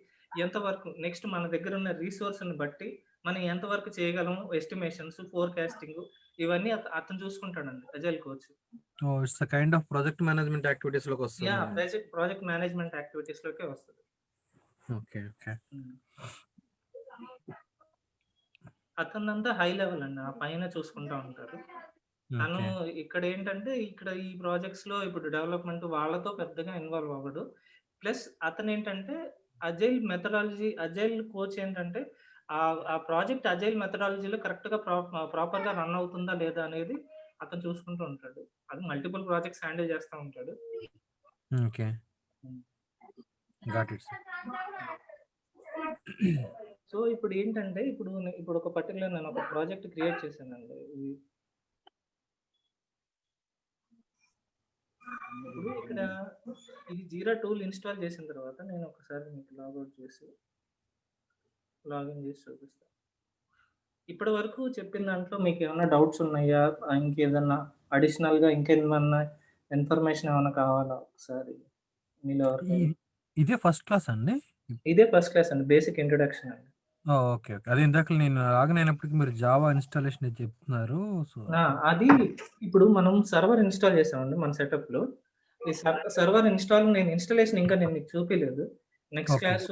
A: ఎంత వర్క్ నెక్స్ట్ మన దగ్గర ఉన్న రిసోర్స్ని బట్టి మనం ఎంత వర్క్ చేయగలం, ఎస్టిమేషన్స్, ఫోర్కాస్టింగ్ ఇవన్నీ అతను చూసుకుంటాడండి agile coach.
D: It's kind of project management activities లోకి వస్తుంది.
A: ప్రాజెక్ట్ మేనేజ్మెంట్ యాక్టివిటీస్ లోకే వస్తుంది.
D: Okay okay.
A: అతనంతా హై లెవెల్ అండి, ఆ పైన చూసుకుంటా ఉంటారు. తను ఇక్కడ ఏంటంటే ఇక్కడ ఈ ప్రాజెక్ట్స్ లో ఇప్పుడు డెవలప్మెంట్ వాళ్ళతో పెద్దగా ఇన్వాల్వ్ అవ్వడు. ప్లస్ అతను ఏంటంటే అజైల్ మెథడాలజీ, అజైల్ కోచ్ ఏంటంటే ఆ ప్రాజెక్ట్ అజైల్ మెథడాలజీలో కరెక్ట్ గా ప్రాపర్ గా రన్ అవుతుందా లేదా అనేది అతను చూసుకుంటూ ఉంటాడు. అది మల్టిపుల్ ప్రాజెక్ట్స్ హ్యాండిల్ చేస్తూ ఉంటాడు.
D: Okay, got it.
A: సో ఇప్పుడు ఏంటంటే ఇప్పుడు ఒక పర్టికులర్ నేను ఒక ప్రాజెక్ట్ క్రియేట్ చేశానండి. ఇప్పుడు ఇక్కడ ఇది జీరా టూల్ ఇన్స్టాల్ చేసిన తర్వాత నేను ఒకసారి మీకు లాగిన్ చేసి చూపిస్తాను. ఇప్పటి వరకు చెప్పిన దాంట్లో మీకు ఏమైనా డౌట్స్ ఉన్నాయా, ఇంకేదన్నా అడిషనల్ గా ఇంకేమన్నా ఇన్ఫర్మేషన్ ఏమైనా కావాలా? ఒకసారి మీలో
D: ఇదే ఫస్ట్ క్లాస్ అండి?
A: ఇదే ఫస్ట్ క్లాస్ అండి, బేసిక్ ఇంట్రొడక్షన్ అండి.
D: Okay okay. అదే ఇందాక నేను లాగిన్ అయినప్పటికి మీరు జావా ఇన్స్టాలేషన్ చెప్తున్నారు. సో
A: అది ఇప్పుడు మనం సర్వర్ ఇన్స్టాల్ చేసామండి మన సెటప్ లో. ఈ సర్వర్ ఇన్స్టాలేషన్ ఇంకా నేను మీకు చూపించలేదు. నెక్స్ట్ క్లాస్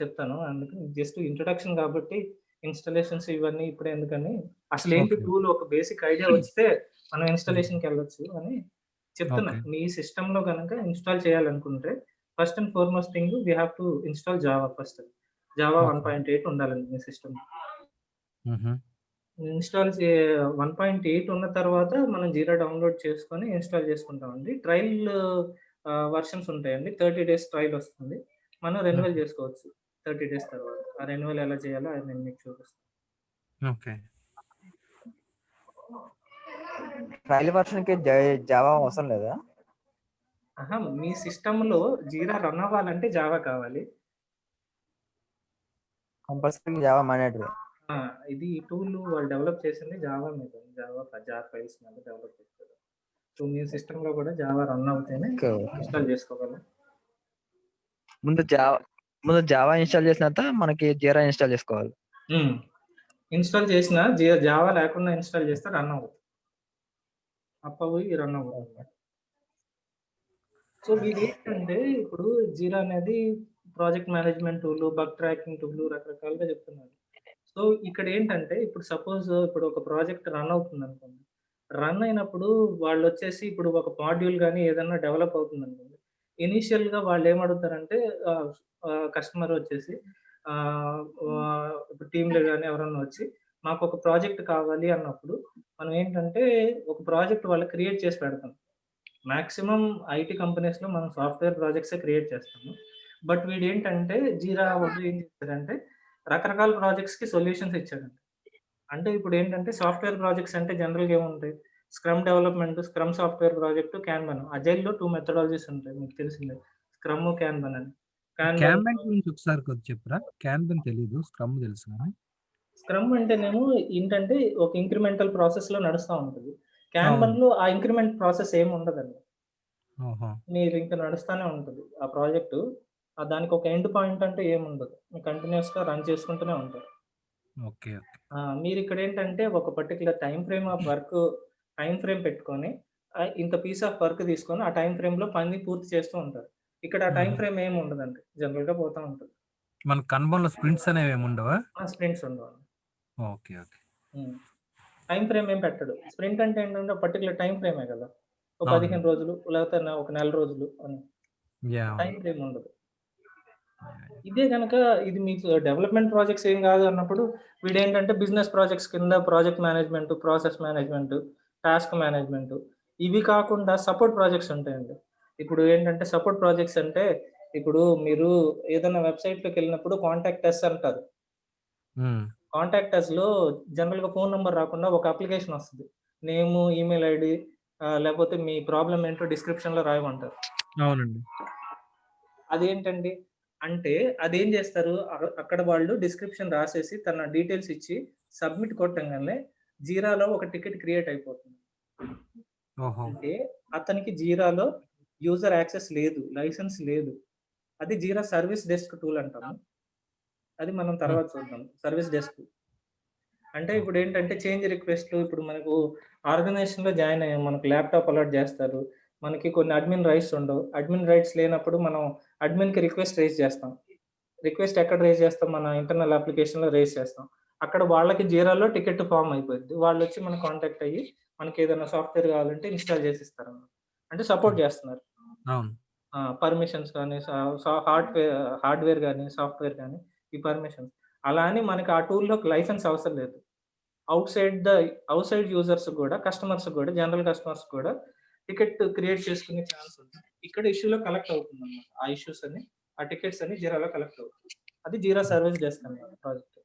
A: చెప్తాను. అందుకని జస్ట్ ఇంట్రొడక్షన్ కాబట్టి ఇన్స్టాలేషన్స్ ఇవన్నీ ఇప్పుడే ఎందుకని, అసలు ఏంటి టూల్ ఒక బేసిక్ ఐడియా వస్తే మనం ఇన్స్టాలేషన్ కి వెళ్ళొచ్చు అని చెప్తున్నా. మీ సిస్టమ్ లో కనుక ఇన్స్టాల్ చేయాలనుకుంటే first and foremost thing we have to install Java. First Java 1.8 ఉండాలండి మీ సిస్టమ్. ఇన్స్టాల్ 1.8 ఉన్న తర్వాత మనం జీరా డౌన్లోడ్ చేసుకొని ఇన్స్టాల్ చేసుకుంటామండి. ట్రయల్ వర్షన్స్ ఉంటాయండి, 30 days ట్రయల్ వస్తుంది. మనం రెన్యువల్ చేసుకోవచ్చు 30 days తర్వాత. ఆ రెన్యువల్ ఎలా చేయాలో అది నేను మీకు చూపిస్తాను.
D: ఓకే.
E: ట్రయల్ వర్షన్ కి జావా అవసరం లేదా?
A: మీ సిస్టమ్ లో జీరా రన్ అవ్వాలంటే జావా కావాలి.
E: Compulsory Java mandatory.
A: ఇది టూల్ వాళ్ళు డెవలప్ చేసింది జావా మీద, జావా ఫైల్స్ మీద డెవలప్ చేస్తారు. సో మీ సిస్టమ్ లో కూడా జావా రన్ అవుతేనే ఇన్స్టాల్ చేసుకోగలం.
E: ముందు జావా ఇన్స్టాల్ చేసిన తర్వాత మనకి జీరా ఇన్స్టాల్ చేసుకోవాలి.
A: ఇన్స్టాల్ చేసిన జావా లేకుండా ఇన్స్టాల్ చేస్తే రన్ అవుతుంది, రన్ అవుతుంది. సో ఇది ఏంటంటే ఇప్పుడు జీరా అనేది project management tool, bug tracking tool, రకరకాలుగా చెప్తున్నారు. సో ఇక్కడ ఏంటంటే ఇప్పుడు సపోజ్ ఇప్పుడు ఒక ప్రాజెక్ట్ రన్ అవుతుంది అనుకోండి. రన్ అయినప్పుడు వాళ్ళు వచ్చేసి ఇప్పుడు ఒక మాడ్యూల్ కానీ ఏదైనా డెవలప్ అవుతుంది అనుకోండి. ఇనీషియల్ గా వాళ్ళు ఏమడుగుతారంటే కస్టమర్ వచ్చేసి ఇప్పుడు టీంలో కానీ ఎవరన్నా వచ్చి మాకు ఒక ప్రాజెక్ట్ కావాలి అన్నప్పుడు మనం ఏంటంటే ఒక ప్రాజెక్ట్ వాళ్ళు క్రియేట్ చేసి పెడతాం. మాక్సిమం ఐటీ కంపెనీస్ లో మనం సాఫ్ట్వేర్ ప్రాజెక్ట్స్ క్రియేట్ చేస్తాము. బట్ వీడు ఏంటంటే జీరా వాళ్ళు ఏం చేస్తారంటే రకరకాల ప్రాజెక్ట్స్ కి సొల్యూషన్స్ ఇచ్చాడండి. అంటే ఇప్పుడు ఏంటంటే సాఫ్ట్‌వేర్ ప్రాజెక్ట్స్ అంటే జనరల్‌గా ఏముంటాయి? Scrum development, scrum software project, Kanban. అజైల్‌లో 2 మెథడాలజీస్ ఉంటాయి. మీకు తెలిసిందే. స్క్రమ్, క్యాన్‌బన్ అని. క్యాన్‌బన్
F: క్యాన్బన్ గురించి ఒకసారి కొద్దిగా చెప్పురా? క్యాన్బన్ తెలీదు. స్క్రమ్ తెలుసు గానీ.
A: స్క్రమ్ అంటేనేమో ఏంటంటే ఒక ఇంక్రిమెంటల్ ప్రాసెస్‌లో నడుస్తా ఉంటది.
F: అవును.
A: క్యాన్‌బన్‌లో ఆ ఇంక్రిమెంట్ ప్రాసెస్ ఏమి ఉండదండి.
F: ఓహో!
A: మీరు ఇంక నడుస్తానే ఉంటది. ఆ ప్రాజెక్టు. దానికి ఒక ఎండ్ పాయింట్ అంటూ ఏముండదు. మీరు కంటిన్యూయస్‌గా రన్ చేసుకుంటూనే ఉంటారు.
F: ఓకే. ఓకే.
A: మీరిక్కడేంటంటే ఒక పర్టిక్యులర్ టైమ్ ఫ్రేమ్ పెట్టుకొని ఇంత పీస్ ఆఫ్ వర్క్ తీసుకొని ఆ టైమ్ ఫ్రేమ్‌లో పని పూర్తి చేస్తూ ఉంటారు. ఇక్కడ ఆ టైమ్
F: హుహు.
A: ఫ్రేమ్ ఏమి ఉండదండి. జనరల్‌గా పోతా ఉంటది.
F: మన కన్బాన్‌లో స్ప్రింట్స్ అనేవేమి ఉండవా?
A: స్ప్రింట్స్ ఉండవు.
F: ఓకే. ఓకే.
A: హ్మ్. టైమ్ ఫ్రేమ్ ఏం పెట్టడు. స్ప్రింట్ అంటే ఏంటంటే పర్టిక్యులర్ టైమ్ ఫ్రేమే కదా! ఓ
F: అవునండి.
A: 15 రోజులు లేకపోతే ఒక నెల రోజులు అని.
F: యాహ్!
A: టైమ్ ఫ్రేమ్ ఉండదు.
F: యాహ్!
A: ఇదే గనక ఇది మీకు డెవలప్‌మెంట్ ప్రాజెక్ట్స్ ఏం గాదు అన్నప్పుడు వీడేంటంటే బిజినెస్ ప్రాజెక్ట్స్ కింద project management, process management, task management ఇవి కాకుండా సపోర్ట్ ప్రాజెక్ట్స్ ఉంటాయండి. ఇప్పుడు ఏంటంటే సపోర్ట్ ప్రాజెక్ట్స్ అంటే ఇప్పుడు మీరు ఏదైనా వెబ్‌సైట్‌లోకెళ్ళినప్పుడు కాంటాక్ట్ అస్ అంటారు.
F: హ్మ్.
A: కాంటాక్ట్ అస్‌లో జనరల్‌గా ఫోను నంబర్ రాకుండా ఒక అప్లికేషన్ వస్తది. నేము, ఈమెయిల్ ఐడీ లేపోతే మీ ప్రాబ్లమ్ ఏంటో డిస్క్రిప్షన్‌లో రాయమంటారు.
F: అవునండి.
A: అదేంటండి? అంటే అదేం జేస్తారు? అక్కడ వాళ్ళు డిస్క్రిప్షన్ రాసేసి తన డీటెయిల్స్ ఇచ్చి సబ్మిట్ కొట్టంగానే జీరాలో ఒక టికెట్ క్రియేట్ అయిపోతుంది.
F: ఓహో!
A: అంటే అతనికి జీరాలో యూజర్ యాక్సెస్ లేదు. లైసెన్స్ లేదు. అది జీరా సర్వీస్ డెస్క్ టూల్ అంటాము. అది మనం
F: హ్మ్.
A: తర్వాత చూద్దాం. Service desk. అంటే
F: ఓకే.
A: ఇప్పుడేంటంటే చేంజ్ రిక్వెస్ట్‌లు ఇప్పుడు మనకు ఆర్గనైజేషన్‌లో జాయిన్ అయ్యాం. మనకు ల్యాప్‌టాప్ అలాట్ జేస్తారు. మనకి కొన్ని అడ్మిన్ రైట్స్ ఉండవు. అడ్మిన్ రైట్స్ లేనప్పుడు మనం అడ్మిన్‌కి రిక్వెస్ట్ రైజ్ చేస్తాం. రిక్వెస్ట్ ఎక్కడ రైజ్ చేస్తాం? మన ఇంటర్నల్ అప్లికేషన్‌లో రైజ్ చేస్తాం. అక్కడ వాళ్ళకి జీరాలో టికెట్ ఫార్మ్ అయిపోద్ది. వాళ్ళొచ్చి మనకు కాంటాక్ట్ అయ్యి మనకేదైనా సాఫ్ట్‌వేర్ కావాలంటే ఇన్‌స్టాల్ చేసిస్తారన్నమాట. అంటే సపోర్ట్
F: హ్మ్.
A: చేస్తున్నారు.
F: అవును.
A: పర్మిషన్స్ గాని, స స హార్డ్‌వేర్ గాని, సాఫ్ట్‌వేర్ గాని ఈ పర్మిషన్స్. అలా అని మనకి ఆ టూల్‌లోకి లైసెన్స్ అవసరం లేదు. ఔట్‌సైడ్ ద ఔట్‌సైడ్ యూజర్స్ గూడా, కస్టమర్స్ గూడా, జనరల్ కస్టమర్స్ కూడా టికెట్ క్రియేట్ చేసుకునే ఛాన్స్ ఉంది. ఇక్కడ ఇష్యూలో కలెక్ట్ అవుతుందన్నమాట. ఆ ఇష్యూస్ అన్ని, ఆ టికెట్స్ అన్ని జీరాలో కలెక్ట్ అవుతాయి. అది జీరా సర్వీస్ డెస్క్ అన్నమాట ప్రాజెక్ట్.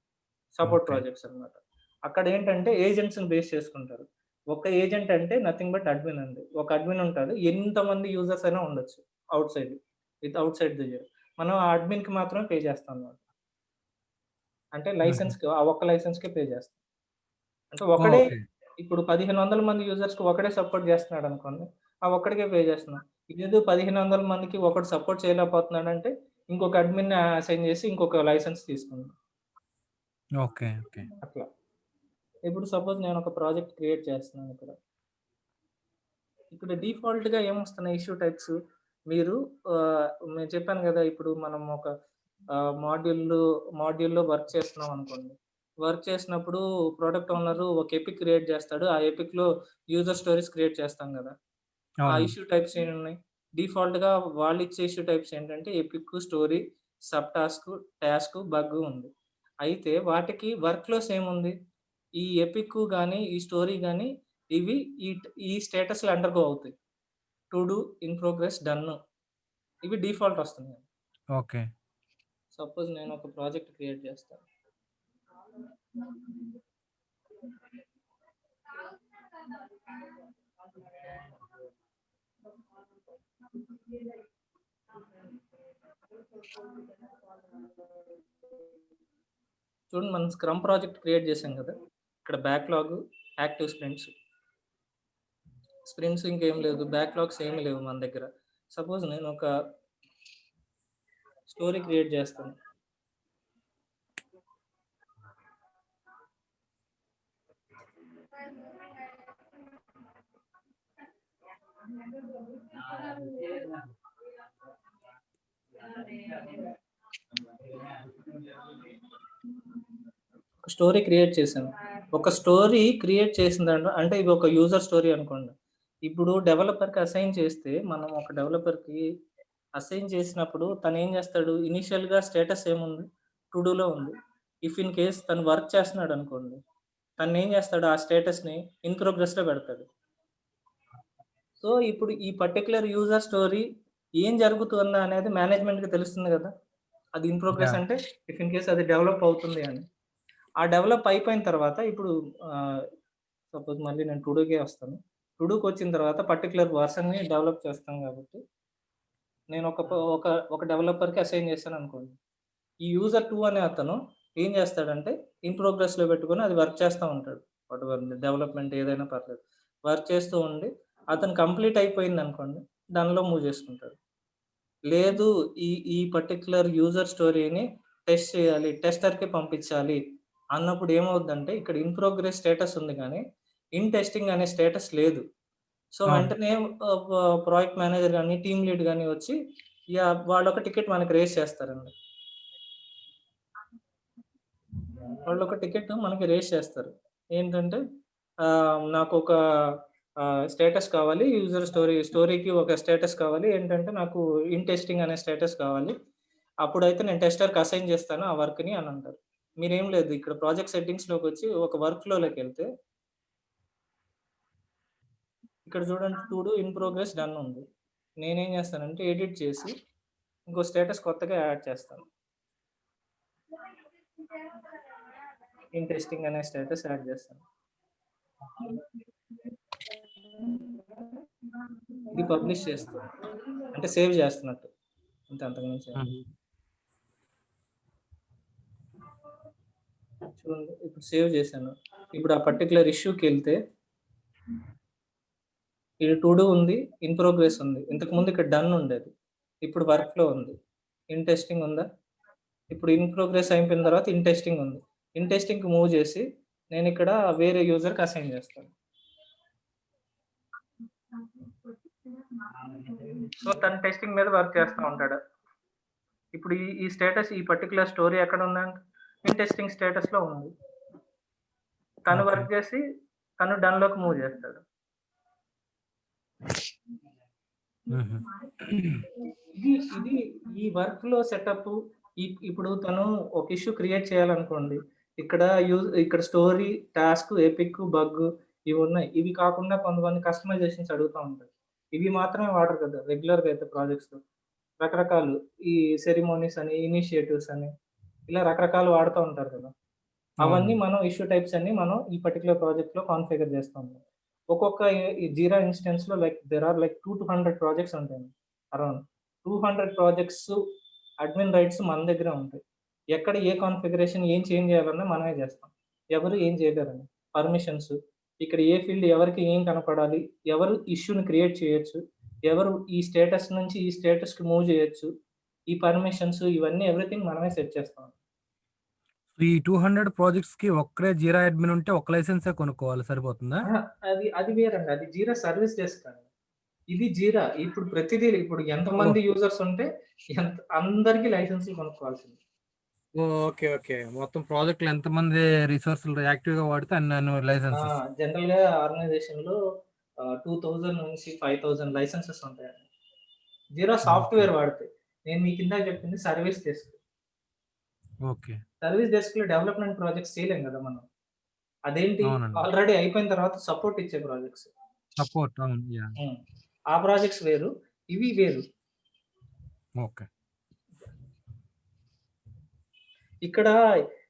A: Support
F: okay.
A: ప్రాజెక్ట్స్ అన్నమాట. అక్కడేంటంటే ఏజెంట్స్‌ని బేస్ చేసుకుంటారు. ఒక ఏజెంట్ అంటే నథింగ్ బట్ అడ్మిన్ అండి. ఒక అడ్మిన్ ఉంటాడు. ఎంతమంది యూజర్స్ అయినా ఉండొచ్చు ఔట్‌సైడ్. Outside the zero. మనం ఆ అడ్మిన్‌కి మాత్రమే పే చేస్తాం అన్నమాట. అంటే
F: హుహు.
A: లైసెన్స్‌కి ఆ ఒక్క లైసెన్స్‌కే పే చేస్తాం. అంటే ఒకడే
F: ఓకే.
A: ఇప్పుడు 1500 మంది యూజర్స్‌కి ఒకడే సపోర్ట్ చేస్తున్నాడనుకోండి. ఆ ఒక్కడికే పే చేస్తున్నాం. ఇదేదో 1500 మందికి ఒకడు సపోర్ట్ చేయలేకపోతున్నాడంటే ఇంకొక అడ్మిన్‌ని అసైన్ చేసి ఇంకొక లైసెన్స్ తీసుకుందాం.
F: ఓకే. ఓకే.
A: అట్లా. ఇప్పుడు సపోజ్ నేనొక ప్రాజెక్ట్ క్రియేట్ చేస్తున్నాను ఇక్కడ. ఇక్కడ డిఫాల్ట్‌గా ఏమొస్తున్నాయి ఇష్యూ టైప్స్ మీరు నేను చెప్పాను గదా! ఇప్పుడు మనం ఒక మాడ్యూల్‌లో వర్క్ చేస్తున్నాం అనుకోండి. వర్క్ చేసినప్పుడు ప్రొడక్ట్ ఓనరు ఒక ఎపిక్ క్రియేట్ చేస్తాడు. ఆ ఎపిక్‌లో యూజర్ స్టోరీస్ క్రియేట్ చేస్తాం గదా! ఆ
F: అవునండి.
A: ఇష్యూ టైప్స్ ఏమున్నాయి? డిఫాల్ట్‌గా వాళ్ళిచ్చే ఇష్యూ టైప్స్ ఏంటంటే epic, story, sub task, bug ఉంది. అయితే వాటికి వర్క్‌ఫ్లోస్ ఏముంది? ఈ ఎపిక్ గాని, ఈ స్టోరీ గాని ఇవి ఈ స్టేటస్‌లు అండర్‌గో అవుతాయి. To do, in progress, done ఇవి డిఫాల్ట్ వస్తున్నాయి.
F: ఓకే.
A: సపోజ్ నేను ఒక ప్రాజెక్ట్ క్రియేట్ చేస్తాను. చూడండి మనం స్క్రమ్ ప్రాజెక్ట్ క్రియేట్ చేసాం కదా! ఇక్కడ బ్యాక్‌లాగ్, యాక్టివ్ స్ప్రింట్స్ ఇంకేం లేదు. బ్యాక్‌లాగ్స్ ఏమి లేవు మన దగ్గర. సపోజ్ నేను ఒక స్టోరీ క్రియేట్ చేస్తాను. ఒక స్టోరీ క్రియేట్ చేశాను. ఒక స్టోరీ క్రియేట్ చేసిందంటే అంటే ఇది ఒక యూజర్ స్టోరీ అనుకోండి. ఇప్పుడు డెవలపర్‌కి అసైన్ చేస్తే మనం ఒక డెవలపర్‌కి అసైన్ చేసినప్పుడు తనేం చేస్తాడు? ఇనీషియల్‌గా స్టేటస్ ఏముంది? టు డూలో ఉంది. ఇఫ్ ఇన్ కేస్ తను వర్క్ చేస్తున్నాడనుకోండి. తనేం చేస్తాడు? ఆ స్టేటస్‌ని ఇన్ ప్రోగ్రెస్‌లో పెడతాడు. సో, ఇప్పుడు ఈ పర్టిక్యులర్ యూజర్ స్టోరీ ఏం జరుగుతుందా అనేది మేనేజ్మెంట్‌కి తెలుస్తుంది గదా! అది ఇన్ ప్రోగ్రెస్
F: యాహ్!
A: అంటే ఇఫ్ ఇన్ కేస్ అది డెవలప్ అవుతుంది అని. ఆ డెవలప్ అయిపోయిన తర్వాత ఇప్పుడు సపోజ్ మళ్ళీ నేను టుడూకే వస్తాను. టుడూకి వచ్చిన తర్వాత పర్టిక్యులర్ వర్షన్‌ని డెవలప్ చేస్తాం కాబట్టి నేను ఒక డెవలపర్‌కి అసైన్ చేశాననుకోండి. ఈ యూజర్ 2 అనే అతను ఏం చేస్తాడంటే ఇన్ ప్రోగ్రెస్‌లో పెట్టుకొని అది వర్క్ చేస్తా ఉంటాడు. వాటెవర్ డెవలప్‌మెంట్ ఏదైనా పర్లేదు. వర్క్ చేస్తూ ఉండి అతను కంప్లీట్ అయిపోయిందనుకోండి దానిలో మూవ్ చేసుకుంటాడు. లేదు ఈ పర్టిక్యులర్ యూజర్ స్టోరీని టెస్ట్ చేయాలి, టెస్టర్‌కి పంపించాలి అన్నప్పుడు ఏమవుద్దంటే ఇక్కడ ఇన్ ప్రోగ్రెస్ స్టేటస్ ఉంది కానీ, ఇన్ టెస్టింగ్ అనే స్టేటస్ లేదు. సో,
F: అవును.
A: వెంటనే ప్రాజెక్ట్ మేనేజర్ గాని, టీమ్ లీడ్ గాని వచ్చి వాళ్ళొక టికెట్ మనకి రైజ్ చేస్తారండి. వాళ్ళొక టికెట్ మనకి రైజ్ చేస్తారు. ఏంటంటే నాకొక స్టేటస్ కావాలి. యూజర్ స్టోరీకి ఒక స్టేటస్ కావాలి. ఏంటంటే నాకు ఇన్ టెస్టింగ్ అనే స్టేటస్ కావాలి. అప్పుడైతే నేను టెస్టర్‌కి అసైన్ చేస్తాను ఆ వర్క్‌ని అని అంటారు. మీరేం లేదు ఇక్కడ ప్రాజెక్ట్ సెట్టింగ్స్‌లోకొచ్చి ఒక వర్క్ ఫ్లోలోకెళ్తే ఇక్కడ చూడండి to do in progress done ఉంది. నేనేం చేస్తానంటే ఎడిట్ చేసి ఇంకో స్టేటస్ కొత్తగా యాడ్ చేస్తాను. ఇన్ టెస్టింగ్ అనే స్టేటస్ యాడ్ చేస్తాను. ఇది పబ్లిష్ చేస్తాను. అంటే సేవ్ చేస్తున్నట్టు. అంతే అంతకుమించి ఏం లేదు. చూడండి ఇప్పుడు సేవ్ చేశాను. ఇప్పుడు ఆ పర్టిక్యులర్ ఇష్యూకెళ్తే ఇది టు డూ ఉంది. ఇన్ ప్రోగ్రెస్ ఉంది. ఇంతకుముందు ఇక్కడ డన్ ఉండేది. ఇప్పుడు వర్క్ ఫ్లో ఉంది. ఇన్ టెస్టింగ్ ఉందా? ఇప్పుడు ఇన్ ప్రోగ్రెస్ అయిపోయిన తర్వాత ఇన్ టెస్టింగ్ ఉంది. ఇన్ టెస్టింగ్‌కి మూవ్ చేసి నేనిక్కడ వేరే యూజర్‌కి అసైన్ చేస్తాను. సో, తను టెస్టింగ్ మీద వర్క్ చేస్తా ఉంటాడు. ఇప్పుడు ఈ స్టేటస్ ఈ పర్టిక్యులర్ స్టోరీ ఎక్కడ ఉందంటే ఇన్ టెస్టింగ్ స్టేటస్‌లో ఉంది. తను
F: ఓకే.
A: వర్క్ చేసి తను డన్‌లోకి మూవ్ చేస్తాడు.
F: హుహు.
A: ఇది ఈ వర్క్‌లో సెటప్ ఇప్పుడు తను ఒక ఇష్యూ క్రియేట్ చేయాలనుకోండి. ఇక్కడ స్టోరీ, టాస్క్, ఎపిక్, బగ్ ఇవున్నాయి. ఇవి కాకుండా కొంతమంది కస్టమైజేషన్స్ అడుగుతా ఉంటారు. ఇవి మాత్రమే వాడరు కదా! రెగ్యులర్‌గా అయితే ప్రాజెక్ట్స్‌లో. రకరకాలు ఈ సెరిమోనీస్ అని, ఇనిషియేటివ్స్ అని ఇలా రకరకాలు వాడుతా ఉంటారు కదా! అవన్నీ
F: అవునండి.
A: మనం ఇష్యూ టైప్స్ అన్ని మనం ఈ పర్టిక్యులర్ ప్రాజెక్ట్‌లో కాన్ఫిగర్ చేస్తా ఉంటాం. ఒక్కొక్క ఈ జీరా ఇన్‌స్టెన్స్‌లో దేర్ ఆర్ 200 ప్రాజెక్ట్స్ ఉంటాయండి. అరౌండ్ 200 ప్రాజెక్ట్స్ అడ్మిన్ రైట్స్ మన దగ్గరే ఉంటాయి. ఎక్కడ ఏ కాన్ఫిగరేషన్ ఏం చేంజ్ చేయాలన్నా మనమే చేస్తాం. ఎవరు ఏం చేయలేరండి. పర్మిషన్స్ ఇక్కడ ఏ ఫీల్డ్ ఎవరికి ఏం కనపడాలి, ఎవరు ఇష్యూని క్రియేట్ చేయొచ్చు, ఎవరు ఈ స్టేటస్ నుంచి ఈ స్టేటస్‌కి మూవ్ చేయొచ్చు, ఈ పర్మిషన్స్ ఇవన్నీ ఎవ్రీథింగ్ మనమే సెట్ చేస్తాం.
F: ఈ 200 ప్రాజెక్ట్స్‌కి ఒక్కడే జీరా అడ్మిన్ ఉంటే ఒక లైసెన్సే కొనుక్కోవాలి సరిపోతుందా?
A: అహా! అది వేరండి. అది జీరా సర్విస్ డెస్క్ అండి. ఇది జీరా. ఇప్పుడు ప్రతిదీ ఇప్పుడు
F: ఓహ్!
A: ఎంతమంది యూజర్స్ ఉంటే అందరికి లైసెన్స్‌లు కొనుక్కోవాల్సిందే.
F: ఓకే. ఓకే. మొత్తం ప్రాజెక్ట్‌లో ఎంతమంది రిసోర్స్‌లు యాక్టివ్‌గా వాడితే అన్ని
A: ఆ!
F: లైసెన్సెస్.
A: జనరల్‌గా ఆర్గనైజేషన్‌లో 2000 నుంచి 5000 లైసెన్సెస్ ఉంటాయండి. జీరా
F: ఓకే.
A: సాఫ్ట్‌వేర్ వాడితే. నేను మీకు ఇందాక చెప్పింది సర్విస్ డెస్క్.
F: ఓకే.
A: సర్విస్ డెస్క్‌లో డెవలప్‌మెంట్ ప్రాజెక్ట్స్ చేయలేం గదా మనం. అదేంటి
F: అవునండి.
A: ఆల్రెడీ అయిపోయిన తర్వాత సపోర్ట్ ఇచ్చే ప్రాజెక్ట్స్.
F: సపోర్ట్. అవును. యాహ్!
A: హ్మ్. ఆ ప్రాజెక్ట్స్ వేరు. ఇవి వేరు.
F: ఓకే.
A: ఇక్కడ,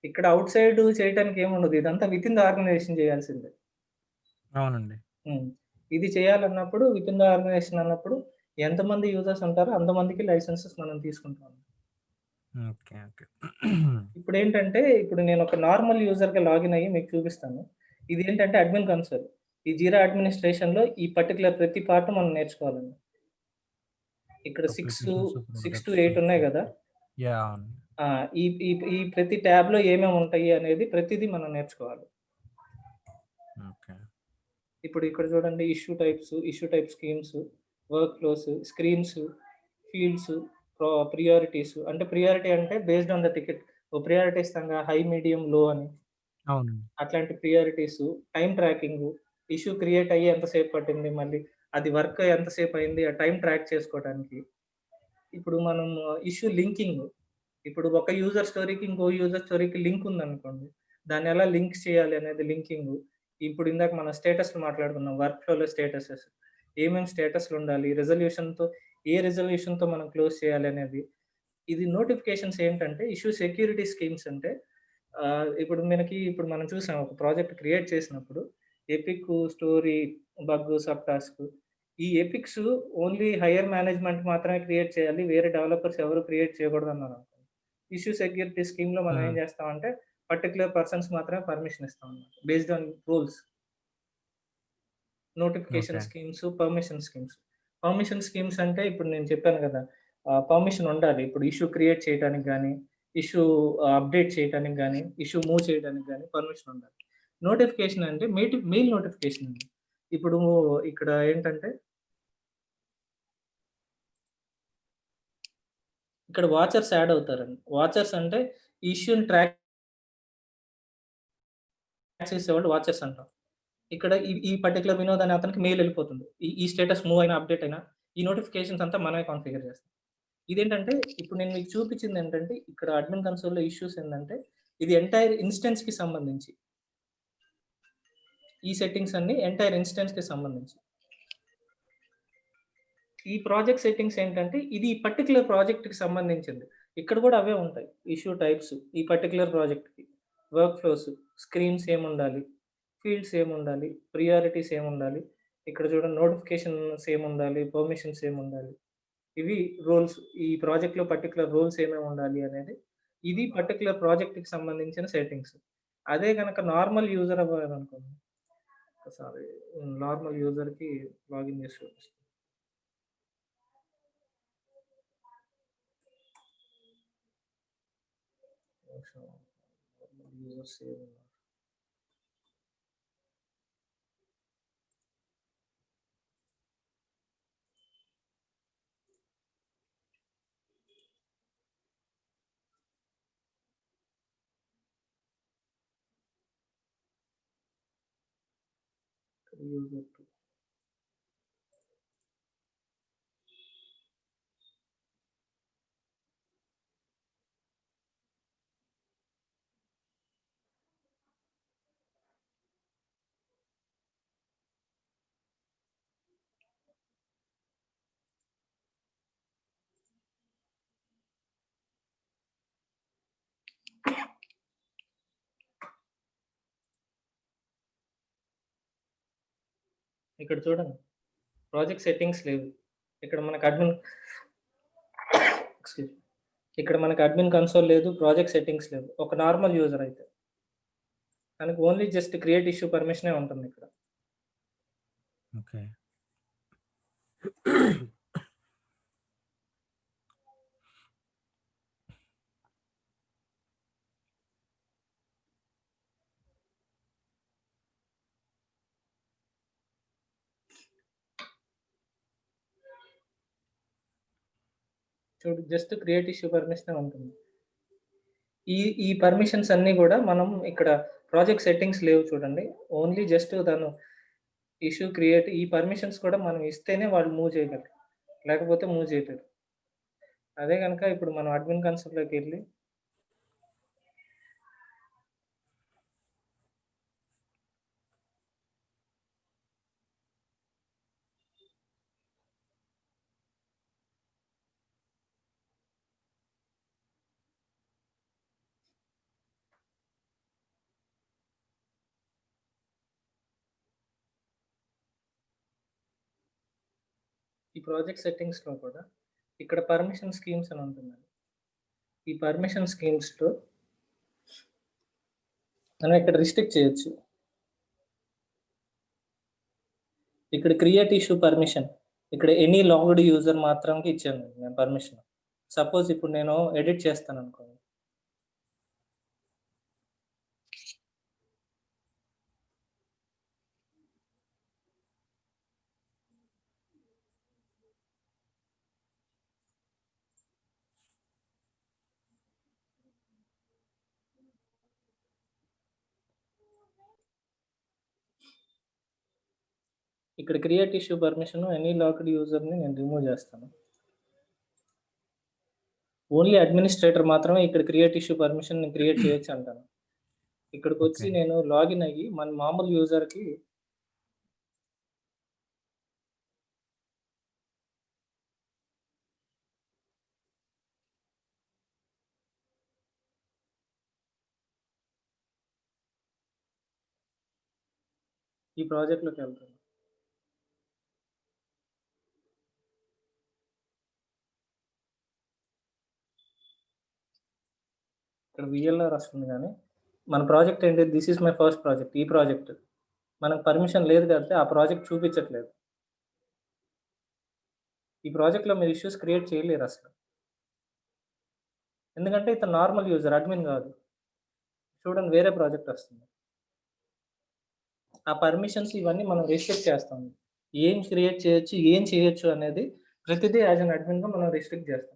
A: ఇక్కడ ఔట్ సైడ్ చేయటానికి ఏముండదు. ఇదంతా వితిన్ ద ఆర్గనైజేషన్ చేయాల్సిందే.
F: అవునండి.
A: హ్మ్. ఇది చేయాలన్నప్పుడు వితిన్ ద ఆర్గనైజేషన్ అన్నప్పుడు ఎంతమంది యూజర్స్ ఉంటారో అంతమందికి లైసెన్సెస్ మనం తీసుకుంటాం.
F: ఓకే. ఓకే.
A: ఇప్పుడు నేను ఒక నార్మల్ యూజర్‌గా లాగిన్ అయ్యి మీకు చూపిస్తాను. ఇదేంటంటే అడ్మిన్ కన్సోల్. ఈ జీరా అడ్మినిస్ట్రేషన్‌లో ఈ పర్టిక్యులర్ ప్రతి పార్ట్ మనం నేర్చుకోవాలండి. ఇక్కడ 6-8 ఉన్నాయి గదా!
F: యాహ్! అవును.
A: ఆ! ఈ ఈ ఈ ప్రతి ట్యాబ్‌లో ఏమేమి ఉంటాయి అనేది ప్రతిదీ మనం నేర్చుకోవాలి.
F: ఓకే.
A: ఇప్పుడు ఇక్కడ చూడండి issue type schemes, workflows, screens, fields, priorities అంటే ప్రియారిటీ అంటే బేస్డ్ ఆన్ ద టికెట్. ఓ ప్రియారిటీ ఇస్తాంగా హై, మీడియం, లో అని.
F: అవునండి.
A: అట్లాంటి priorities, time tracking, issue create అయ్యి ఎంతసేపు పట్టింది, మళ్ళీ అది వర్క్ ఎంతసేపు అయింది, ఆ టైమ్ ట్రాక్ చేసుకోవడానికి. ఇప్పుడు మనం ఇష్యూ లింకింగ్. ఇప్పుడు ఒక యూజర్ స్టోరీకి ఇంకో యూజర్ స్టోరీకి లింక్ ఉందనుకోండి. దాన్ని ఎలా లింక్ చేయాలి అనేది లింకింగు. ఇప్పుడు ఇందాక మనం స్టేటస్‌లు మాట్లాడుకున్నాం. వర్క్ ఫ్లోలో స్టేటసెస్. ఏమేం స్టేటస్‌లు ఉండాలి? ఏ రిజల్యూషన్‌తో మనం క్లోజ్ చేయాలి అనేది. ఇది నోటిఫికేషన్స్ ఏంటంటే ఇష్యూ సెక్యూరిటీ స్కీమ్స్ అంటే ఇప్పుడు మనం చూసాం ఒక ప్రాజెక్ట్ క్రియేట్ చేసినప్పుడు epic, story, bug, sub task ఈ ఎపిక్స్ ఓన్లీ హైయర్ మేనేజ్మెంట్ మాత్రమే క్రియేట్ చేయాలి. వేరే డెవలపర్స్ ఎవరు క్రియేట్ చేయకూడదన్నారు. ఇష్యూ సెక్యూరిటీ స్కీమ్‌లో మనం ఏం చేస్తామంటే పర్టిక్యులర్ పర్సన్స్ మాత్రమే పర్మిషన్ ఇస్తాం అన్నమాట. Based on rules. Notification
F: okay.
A: Schemes, permission schemes. Permission schemes అంటే ఇప్పుడు నేను చెప్పాను కదా! పర్మిషన్ ఉండాలి. ఇప్పుడు ఇష్యూ క్రియేట్ చేయడానికి గాని, ఇష్యూ అప్డేట్ చేయడానికి గాని, ఇష్యూ మూవ్ చేయడానికి గాని పర్మిషన్ ఉండాలి. నోటిఫికేషన్ అంటే మెయిల్ నోటిఫికేషన్ అండి. ఇప్పుడు ఇక్కడ ఏంటంటే ఇక్కడ వాచర్స్ యాడ్ అవుతారండి. వాచర్స్ అంటే ఈ ఇష్యూని ట్రాక్ చేసేవాళ్ళు వాచర్స్ అంటాం. ఇక్కడ ఈ పర్టిక్యులర్ వినోద్ అనే అతనికి మెయిల్ ఎళ్ళిపోతుంది. ఈ స్టేటస్ మూవ్ అయినా, అప్డేట్ అయినా ఈ నోటిఫికేషన్స్ అంతా మనమే కాన్ఫిగర్ చేస్తాం. ఇదేంటంటే ఇప్పుడు నేను మీకు చూపించిందేంటంటే ఇక్కడ అడ్మిన్ కన్సోల్‌లో ఇష్యూస్ ఏందంటే ఇది ఎంటైర్ ఇన్‌స్టెన్స్‌కి సంబంధించి. ఈ సెట్టింగ్స్ అన్నీ ఎంటైర్ ఇన్‌స్టెన్స్‌కి సంబంధించి. ఈ ప్రాజెక్ట్ సెట్టింగ్స్ ఏంటంటే ఇది ఈ పర్టిక్యులర్ ప్రాజెక్ట్‌కి సంబంధించింది. ఇక్కడ కూడా అవే ఉంటాయి. ఇష్యూ టైప్స్ ఈ పర్టిక్యులర్ ప్రాజెక్ట్‌కి. వర్క్ ఫ్లోస్, స్క్రీన్స్ ఏముండాలి, ఫీల్డ్స్ ఏముండాలి, ప్రియారిటీస్ ఏముండాలి, ఇక్కడ చూడండి నోటిఫికేషన్స్ ఏముండాలి, పర్మిషన్స్ ఏముండాలి. ఇవి రోల్స్. ఈ ప్రాజెక్ట్‌లో పర్టిక్యులర్ రోల్స్ ఏమేమి ఉండాలి అనేది ఇది పర్టిక్యులర్ ప్రాజెక్ట్‌కి సంబంధించిన సెట్టింగ్స్. అదే గనక నార్మల్ యూజర్ అవ్వాలనుకోండి. సారీ నార్మల్ యూజర్‌కి లాగిన్ చేసి చూపిస్తాను. Normal users ఏమున్నారు? యూజర్ 2 ఇక్కడ చూడండి. ప్రాజెక్ట్ సెట్టింగ్స్ లేవు. ఇక్కడ మనకు అడ్మిన్ ఎక్స్‌క్యూజ్ ఇక్కడ మనకు అడ్మిన్ కన్సోల్ లేదు. ప్రాజెక్ట్ సెట్టింగ్స్ లేవు. ఒక నార్మల్ యూజర్ అయితే. మనకు ఓన్లీ జస్ట్ క్రియేట్ ఇష్యూ పర్మిషనే ఉంటుంది ఇక్కడ.
F: ఓకే.
A: చూడు జస్ట్ క్రియేట్ ఇష్యూ పర్మిషనే ఉంటుంది. ఈ పర్మిషన్స్ అన్నీ గూడా మనం ఇక్కడ ప్రాజెక్ట్ సెట్టింగ్స్ లేవు చూడండి. ఓన్లీ జస్ట్ తను ఇష్యూ క్రియేట్ ఈ పర్మిషన్స్ కూడా మనం ఇస్తేనే వాళ్ళు మూవ్ చేయగలరు. లేకపోతే మూవ్ చేయలేరు. అదే గనక ఇప్పుడు మనం అడ్మిన్ కన్సోల్‌లోకెళ్ళి ఈ ప్రాజెక్ట్ సెట్టింగ్స్‌లో కూడా ఇక్కడ పర్మిషన్ స్కీమ్స్ అని ఉంటుందండి. ఈ పర్మిషన్ స్కీమ్స్‌లో మనం ఇక్కడ రిస్ట్రిక్ట్ చేయొచ్చు. ఇక్కడ క్రియేట్ ఇష్యూ పర్మిషన్. ఇక్కడ ఎనీ లాగ్డ్ యూజర్ మాత్రంకి ఇచ్చాను నేను పర్మిషన్. సపోజ్ ఇప్పుడు నేను ఎడిట్ చేస్తాననుకోండి. ఇక్కడ create issue permission any logged యూజర్‌ని నేను రిమూవ్ చేస్తాను. ఓన్లీ అడ్మినిస్ట్రేటర్ మాత్రమే ఇక్కడ క్రియేట్ ఇష్యూ పర్మిషన్ క్రియేట్ చేయొచ్చు అంటాను. ఇక్కడికొచ్చి
F: ఓకే.
A: నేను లాగిన్ అయ్యి మన మామూలు యూజర్‌కి ఈ ప్రాజెక్ట్‌లోకి వెళ్తాను. ఇక్కడ వీఎల్ఆర్ వస్తుంది గానీ, మన ప్రాజెక్ట్ ఏంటి? This is my first project. ఈ ప్రాజెక్ట్. మనకు పర్మిషన్ లేదు కాబట్టి ఆ ప్రాజెక్ట్ చూపించట్లేదు. ఈ ప్రాజెక్ట్‌లో మీరు ఇష్యూస్ క్రియేట్ చేయలేరసలు. ఎందుకంటే ఇతను నార్మల్ యూజర్, అడ్మిన్ గాదు. చూడండి వేరే ప్రాజెక్ట్ వస్తుంది. ఆ పర్మిషన్స్ ఇవన్నీ మనం రిస్ట్రిక్ట్ చేస్తాం. ఏం క్రియేట్ చేయొచ్చు, ఏం చేయొచ్చు అనేది ప్రతిదీ యాస్ ఎన్ అడ్మిన్‌గా మనం రిస్ట్రిక్ట్ చేస్తాం.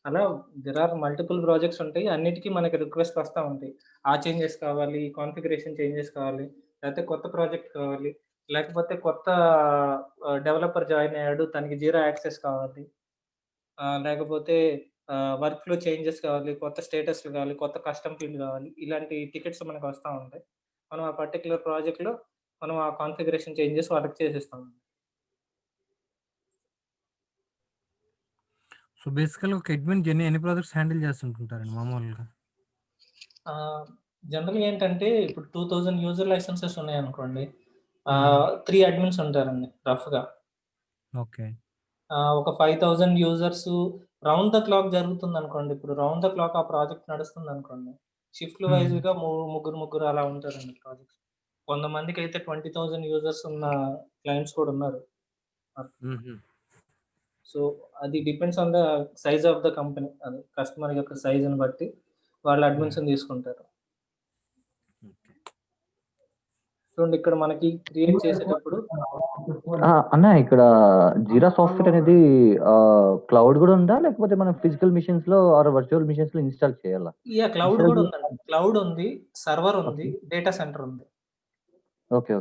A: అలా దేర్ ఆర్ మల్టిపుల్ ప్రాజెక్ట్స్ ఉంటాయి. అన్నిటికి మనకి రిక్వెస్ట్ వస్తా ఉంటాయి. ఆ చేంజెస్ కావాలి, కాన్ఫిగరేషన్ చేంజెస్ కావాలి, లేకపోతే కొత్త ప్రాజెక్ట్ కావాలి, లేకపోతే కొత్త డెవలపర్ జాయిన్ అయ్యాడు, తనకి జీరా యాక్సెస్ కావాలి. లేకపోతే వర్క్ ఫ్లో చేంజెస్ కావాలి, కొత్త స్టేటస్‌లు కావాలి, కొత్త కస్టమ్ ఫీల్డ్ కావాలి. ఇలాంటి టికెట్స్ మనకు వస్తా ఉంటాయి. మనం ఆ పర్టిక్యులర్ ప్రాజెక్ట్‌లో మనం ఆ కాన్ఫిగరేషన్ చేంజెస్ వాళ్ళకి చేసిస్తాం.
F: సో బేసికల్‌గా ఒక అడ్మిన్ ఎన్ని ప్రాజెక్ట్స్ హ్యాండిల్ చేస్తుంటుంటారండి మామూలుగా?
A: జనరల్‌గా ఏంటంటే ఇప్పుడు 2000 యూజర్ లైసెన్సెస్ ఉన్నాయనుకోండి. 3 అడ్మిన్స్ ఉంటారండి రఫ్‌గా.
F: ఓకే.
A: ఒక 5000 యూజర్స్ రౌండ్ ద క్లాక్ జరుగుతుందనుకోండి. ఇప్పుడు రౌండ్ ద క్లాక్ ఆ ప్రాజెక్ట్ నడుస్తుందనుకోండి. షిఫ్ట్‌లు వైస్‌గా ముగ్గురు అలా ఉంటారండి ప్రాజెక్ట్స్. కొంతమందికైతే 20,000 యూజర్స్ ఉన్న క్లయింట్స్ కూడా ఉన్నారు. సో, అది depends on the size of the company. అది కస్టమర్ యొక్క సైజ్‌ని బట్టి వాళ్ళు అడ్మిన్స్‌ని తీసుకుంటారు. చూడండి ఇక్కడ మనకి క్రియేట్ చేసేటప్పుడు
G: అన్న ఇక్కడ జీరా సాఫ్ట్‌వేర్ అనేది క్లౌడ్ గూడా ఉందా? లేకపోతే మనం ఫిజికల్ మిషన్స్‌లో ఆర్ వర్చువల్ మిషన్స్‌లో ఇన్‌స్టాల్ చేయాలా?
A: క్లౌడ్ కూడా ఉందండి. క్లౌడ్ ఉంది, సర్వర్ ఉంది, డేటా సెంటర్ ఉంది.
G: ఓకే.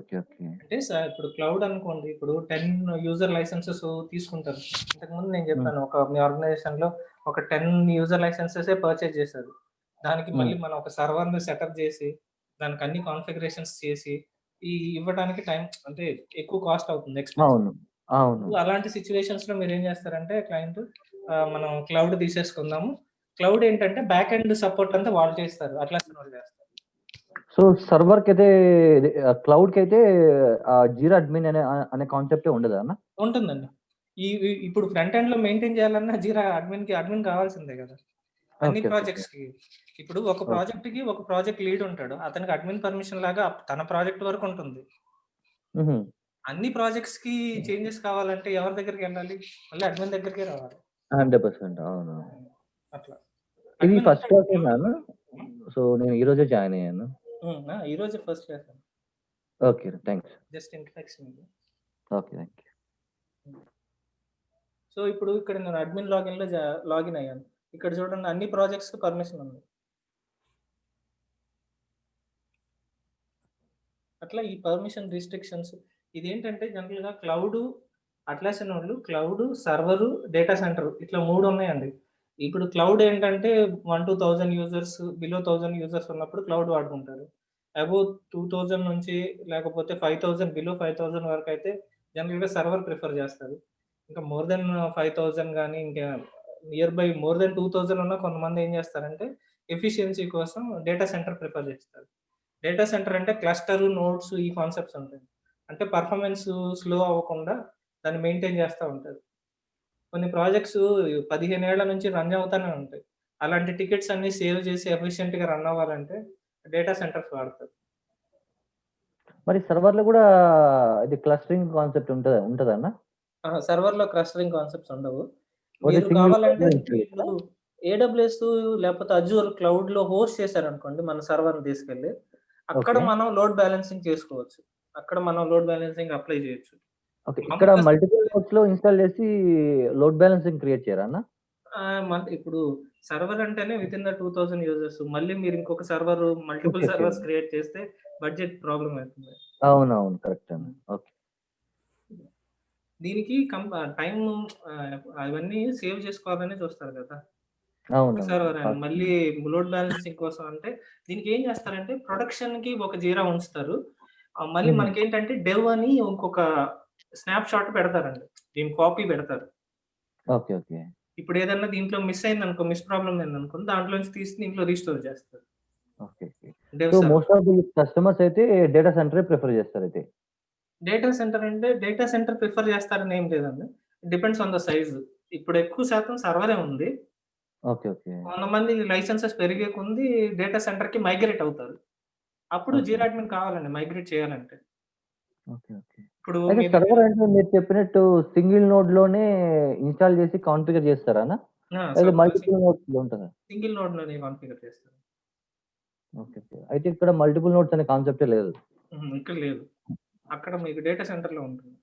A: అంటే ఇప్పుడు క్లౌడ్ అనుకోండి. ఇప్పుడు 10 యూజర్ లైసెన్సెస్ తీసుకుంటారు. ఇంతకుముందు నేను చెప్పాను. మీ ఆర్గనైజేషన్‌లో ఒక 10 యూజర్ లైసెన్సెసే పర్చేజ్ చేశారు. దానికి మళ్ళీ మనం ఒక సర్వర్‌ని సెటప్ చేసి, దానికి అన్ని కాన్ఫిగరేషన్స్ చేసి, ఇవ్వడానికి టైం అంటే ఎక్కువ కాస్ట్ అవుతుంది. ఎక్స్‌పెన్సివ్.
G: అవును.
A: అలాంటి సిట్యుయేషన్స్‌లో మీరేం చేస్తారంటే క్లయింట్ మనం క్లౌడ్ తీసేసుకుందాము. క్లౌడ్ ఏంటంటే బ్యాక్ ఎండ్ సపోర్ట్ అంతా వాళ్ళు చేస్తారు. అట్లాసన్ వాళ్ళు చేస్తారు.
G: సో సర్వర్‌కైతే క్లౌడ్‌కైతే జీరా అడ్మిన్ అనే కాన్సెప్టే ఉండదా అన్న?
A: ఉంటుందండి. ఇప్పుడు ఫ్రంట్ ఎండ్‌లో మెయింటైన్ చేయాలన్నా జీరా అడ్మిన్ కావాల్సిందే కదా! అన్ని
G: ఓకే.
A: ప్రాజెక్ట్స్‌కి. ఇప్పుడు ఒక ప్రాజెక్ట్‌కి ఒక ప్రాజెక్ట్ లీడ్ ఉంటాడు. అతనికి అడ్మిన్ పర్మిషన్ లాగా తన ప్రాజెక్ట్ వరకు ఉంటుంది. అన్ని ప్రాజెక్ట్స్‌కి చేంజెస్ కావాలంటే ఎవరి దగ్గరికెళ్ళాలి? మళ్ళీ అడ్మిన్ దగ్గరికే రావాలి.
G: 100% అవును.
A: అట్లా.
G: ఇది
A: అడ్మిన్
G: ఫస్ట్
A: ఉంటాడు.
G: క్లాసేనా అన్న? సో నేను ఈ రోజే జాయిన్ అయ్యాను.
A: ఈ రోజే first class.
G: Okay. Thanks.
A: Just introduction ఇది.
G: ఓకే. Thank you.
A: సో, ఇప్పుడు ఇక్కడ నేను అడ్మిన్ లాగిన్‌లో లాగిన్ అయ్యాను. ఇక్కడ చూడండి అన్ని ప్రాజెక్ట్స్‌కి పర్మిషన్ ఉంది. అట్లా ఈ పర్మిషన్ రిస్ట్రిక్షన్స్ ఇదేంటంటే జనరల్‌గా క్లౌడు, అట్లాసన్ వాళ్ళు క్లౌడు, సర్వరు, డేటా సెంటర్ ఇట్లా 3 ఉన్నాయండి. ఇప్పుడు క్లౌడ్ ఏంటంటే 1-2,000 యూజర్స్, బిలో 1000 యూజర్స్ ఉన్నప్పుడు క్లౌడ్ వాడుకుంటారు. అబోవ్ 2000 నుంచి లేకపోతే 5000 బిలో 5000 వరకైతే జనరల్‌గా సర్వర్ ప్రిఫర్ చేస్తారు. ఇంకా మోర్ దెన్ 5000 గాని ఇంకా నియర్ బై మోర్ దెన్ 2000 ఉన్న కొంతమంది ఏం చేస్తారంటే ఎఫిషియన్సీ కోసం డేటా సెంటర్ ప్రిఫర్ చేస్తారు. డేటా సెంటర్ అంటే క్లస్టర్, నోడ్స్ ఈ కాన్సెప్ట్స్ ఉంటాయి. అంటే పెర్ఫార్మన్స్ స్లో అవ్వకుండా దాన్ని మెయింటైన్ చేస్తా ఉంటారు. కొన్ని ప్రాజెక్ట్స్ 15 ఏళ్ల నుంచి రన్ అవుతానే ఉంటాయి. అలాంటి టికెట్స్ అన్నీ సేవ్ చేసి ఎఫిషియెంట్‌గా రన్ అవ్వాలంటే డేటా సెంటర్స్ వాడతారు.
G: మరి సర్వర్‌లో గూడా ఇది క్లస్టరింగ్ కాన్సెప్ట్ ఉంటదా అన్న?
A: సర్వర్‌లో క్లస్టరింగ్ కాన్సెప్ట్స్ ఉండవు.
G: ఓన్లీ
A: మీరు
G: సింగిల్
A: కావాలంటే
G: క్లౌడ్‌లో ఇన్‌స్టాల్
A: వీళ్ళు
G: చేయాలా?
A: ఏడబ్ల్యూఎస్ లేకపోతే అజూర్ క్లౌడ్‌లో హోస్ట్ చేశారనుకోండి మన సర్వర్‌ని తీసుకెళ్ళి, అక్కడ
G: ఓకే.
A: మనం లోడ్ బ్యాలెన్సింగ్ చేసుకోవచ్చు. అక్కడ మనం లోడ్ బ్యాలెన్సింగ్ అప్లై చేయొచ్చు.
G: ఓకే. ఇక్కడ
A: మామూలుగా
G: మల్టిపుల్ నోడ్స్‌లో ఇన్‌స్టాల్ చేసి లోడ్ బ్యాలెన్సింగ్ క్రియేట్ చేయరా అన్న?
A: ఇప్పుడు సర్వర్ అంటేనే వితిన్ ద 2000 యూజర్స్. మళ్ళీ మీరు ఇంకొక server multiple
G: okay.
A: Servers create చేస్తే బడ్జెట్ ప్రాబ్లమ్ అవుతుంది.
G: అవునవును. కరెక్ట్ అన్న. ఓకే.
A: దీనికి టైమ్ అవన్నీ సేవ్ చేసుకోవాలని చూస్తారు కదా!
G: అవునవును.
A: Server and
G: fast.
A: మళ్ళీ లోడ్ బ్యాలెన్సింగ్ కోసం అంటే దీనికి ఏం చేస్తారంటే ప్రొడక్షన్‌కి ఒక జీరా ఉంచుతారు. మళ్ళీ మనకేంటంటే డెవ్ అని ఇంకొక స్నాప్ షాట్ పెడతారండి. దీని కాపీ పెడతారు.
G: ఓకే.
A: ఇప్పుడు ఏదన్నా దీంట్లో మిస్ అయిందనుకో, ప్రాబ్లమ్ అయిందనుకో దాంట్లోంచి తీసి దీంట్లో రీస్టోర్ చేస్తారు.
G: Okay.
A: Dev
G: so
A: server.
G: Most of the customers అయితే డేటా సెంటరే ప్రిఫర్ చేస్తారైతే.
A: డేటా సెంటర్ అంటే డేటా సెంటర్ ప్రిఫర్ చేస్తారని ఏం లేదండి. Depends on the size. ఇప్పుడు ఎక్కువ శాతం సర్వరే ఉంది.
G: ఓకే. ఓకే.
A: కొంతమంది లైసెన్సెస్ పెరిగే కొంది డేటా సెంటర్‌కి మైగ్రేట్ అవుతారు. అప్పుడు
G: ఓకే.
A: జీరా అడ్మిన్ కావాలండి మైగ్రేట్ చేయాలంటే.
G: ఓకే. ఓకే.
A: ఇప్పుడు
G: అయితే
A: మీ దగ్గర
G: సర్వర్ అంటే మీరు చెప్పినట్టు సింగిల్ నోడ్‌లోనే ఇన్‌స్టాల్ చేసి కాన్ఫిగర్ చేస్తారానా? లేదా మల్టిపుల్ నోడ్స్‌లో ఉంటదా?
A: సింగిల్ నోడ్‌లోనే కాన్ఫిగర్ చేస్తారు.
G: ఓకే. ఓకే. అయితే ఇక్కడ మల్టిపుల్ నోడ్స్ అనే కాన్సెప్టే లేదు.
A: ఇక్కడ లేదు. అక్కడ మీకు డేటా సెంటర్‌లో ఉంటుంది.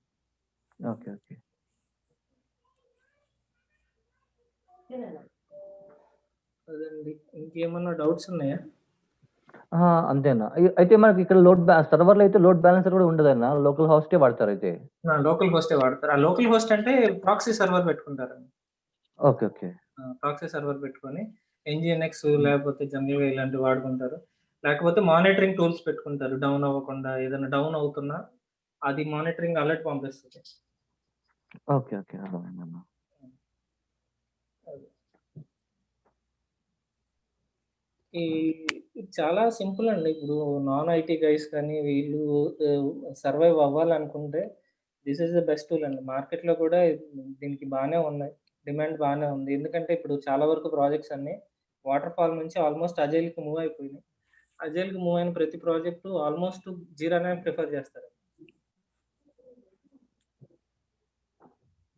G: ఓకే. ఓకే.
A: అదండి. ఇంకేమన్నా డౌట్స్ ఉన్నాయా?
G: అంతేనా? అయితే మనకి ఇక్కడ సర్వర్‌లో అయితే లోడ్ బ్యాలెన్సర్ కూడా ఉండదన్నా? లోకల్ హోస్టే వాడతారైతే?
A: లోకల్ హోస్టే వాడతారు. ఆ లోకల్ హోస్ట్ అంటే ప్రాక్సీ సర్వర్ పెట్టుకుంటారండి.
G: ఓకే. ఓకే.
A: ప్రాక్సీ సర్వర్ పెట్టుకొని ఎన్‌జిఎన్‌ఎక్స్ లేకపోతే జెన్‌యుఐ ఇలాంటివి వాడుకుంటారు. లేకపోతే మానిటరింగ్ టూల్స్ పెట్టుకుంటారు. డౌన్ అవ్వకుండా ఏదైనా డౌన్ అవుతున్నా అది మానిటరింగ్ అలర్ట్ పంపిస్తది.
G: ఓకే. ఓకే. అర్థమైందన్నా.
A: అది. ఈ ఇది చాలా సింపుల్ అండి. ఇప్పుడు నాన్ ఐటీ గైస్ కానీ వీళ్ళు సర్వైవ్ అవ్వాలనుకుంటే this is the best tool అండి. మార్కెట్‌లో కూడా దీనికి బానే ఉన్నాయి. డిమాండ్ బానే ఉంది. ఎందుకంటే ఇప్పుడు చాలా వరకు ప్రాజెక్ట్స్ అన్నీ వాటర్ ఫాల్ నుంచి ఆల్మోస్ట్ అజైల్‌కి మూవ్ అయిపోయినాయి. అజైల్‌కి మూవ్ అయిన ప్రతి ప్రాజెక్టు ఆల్మోస్ట్ జీరానే ప్రిఫర్ చేస్తారు.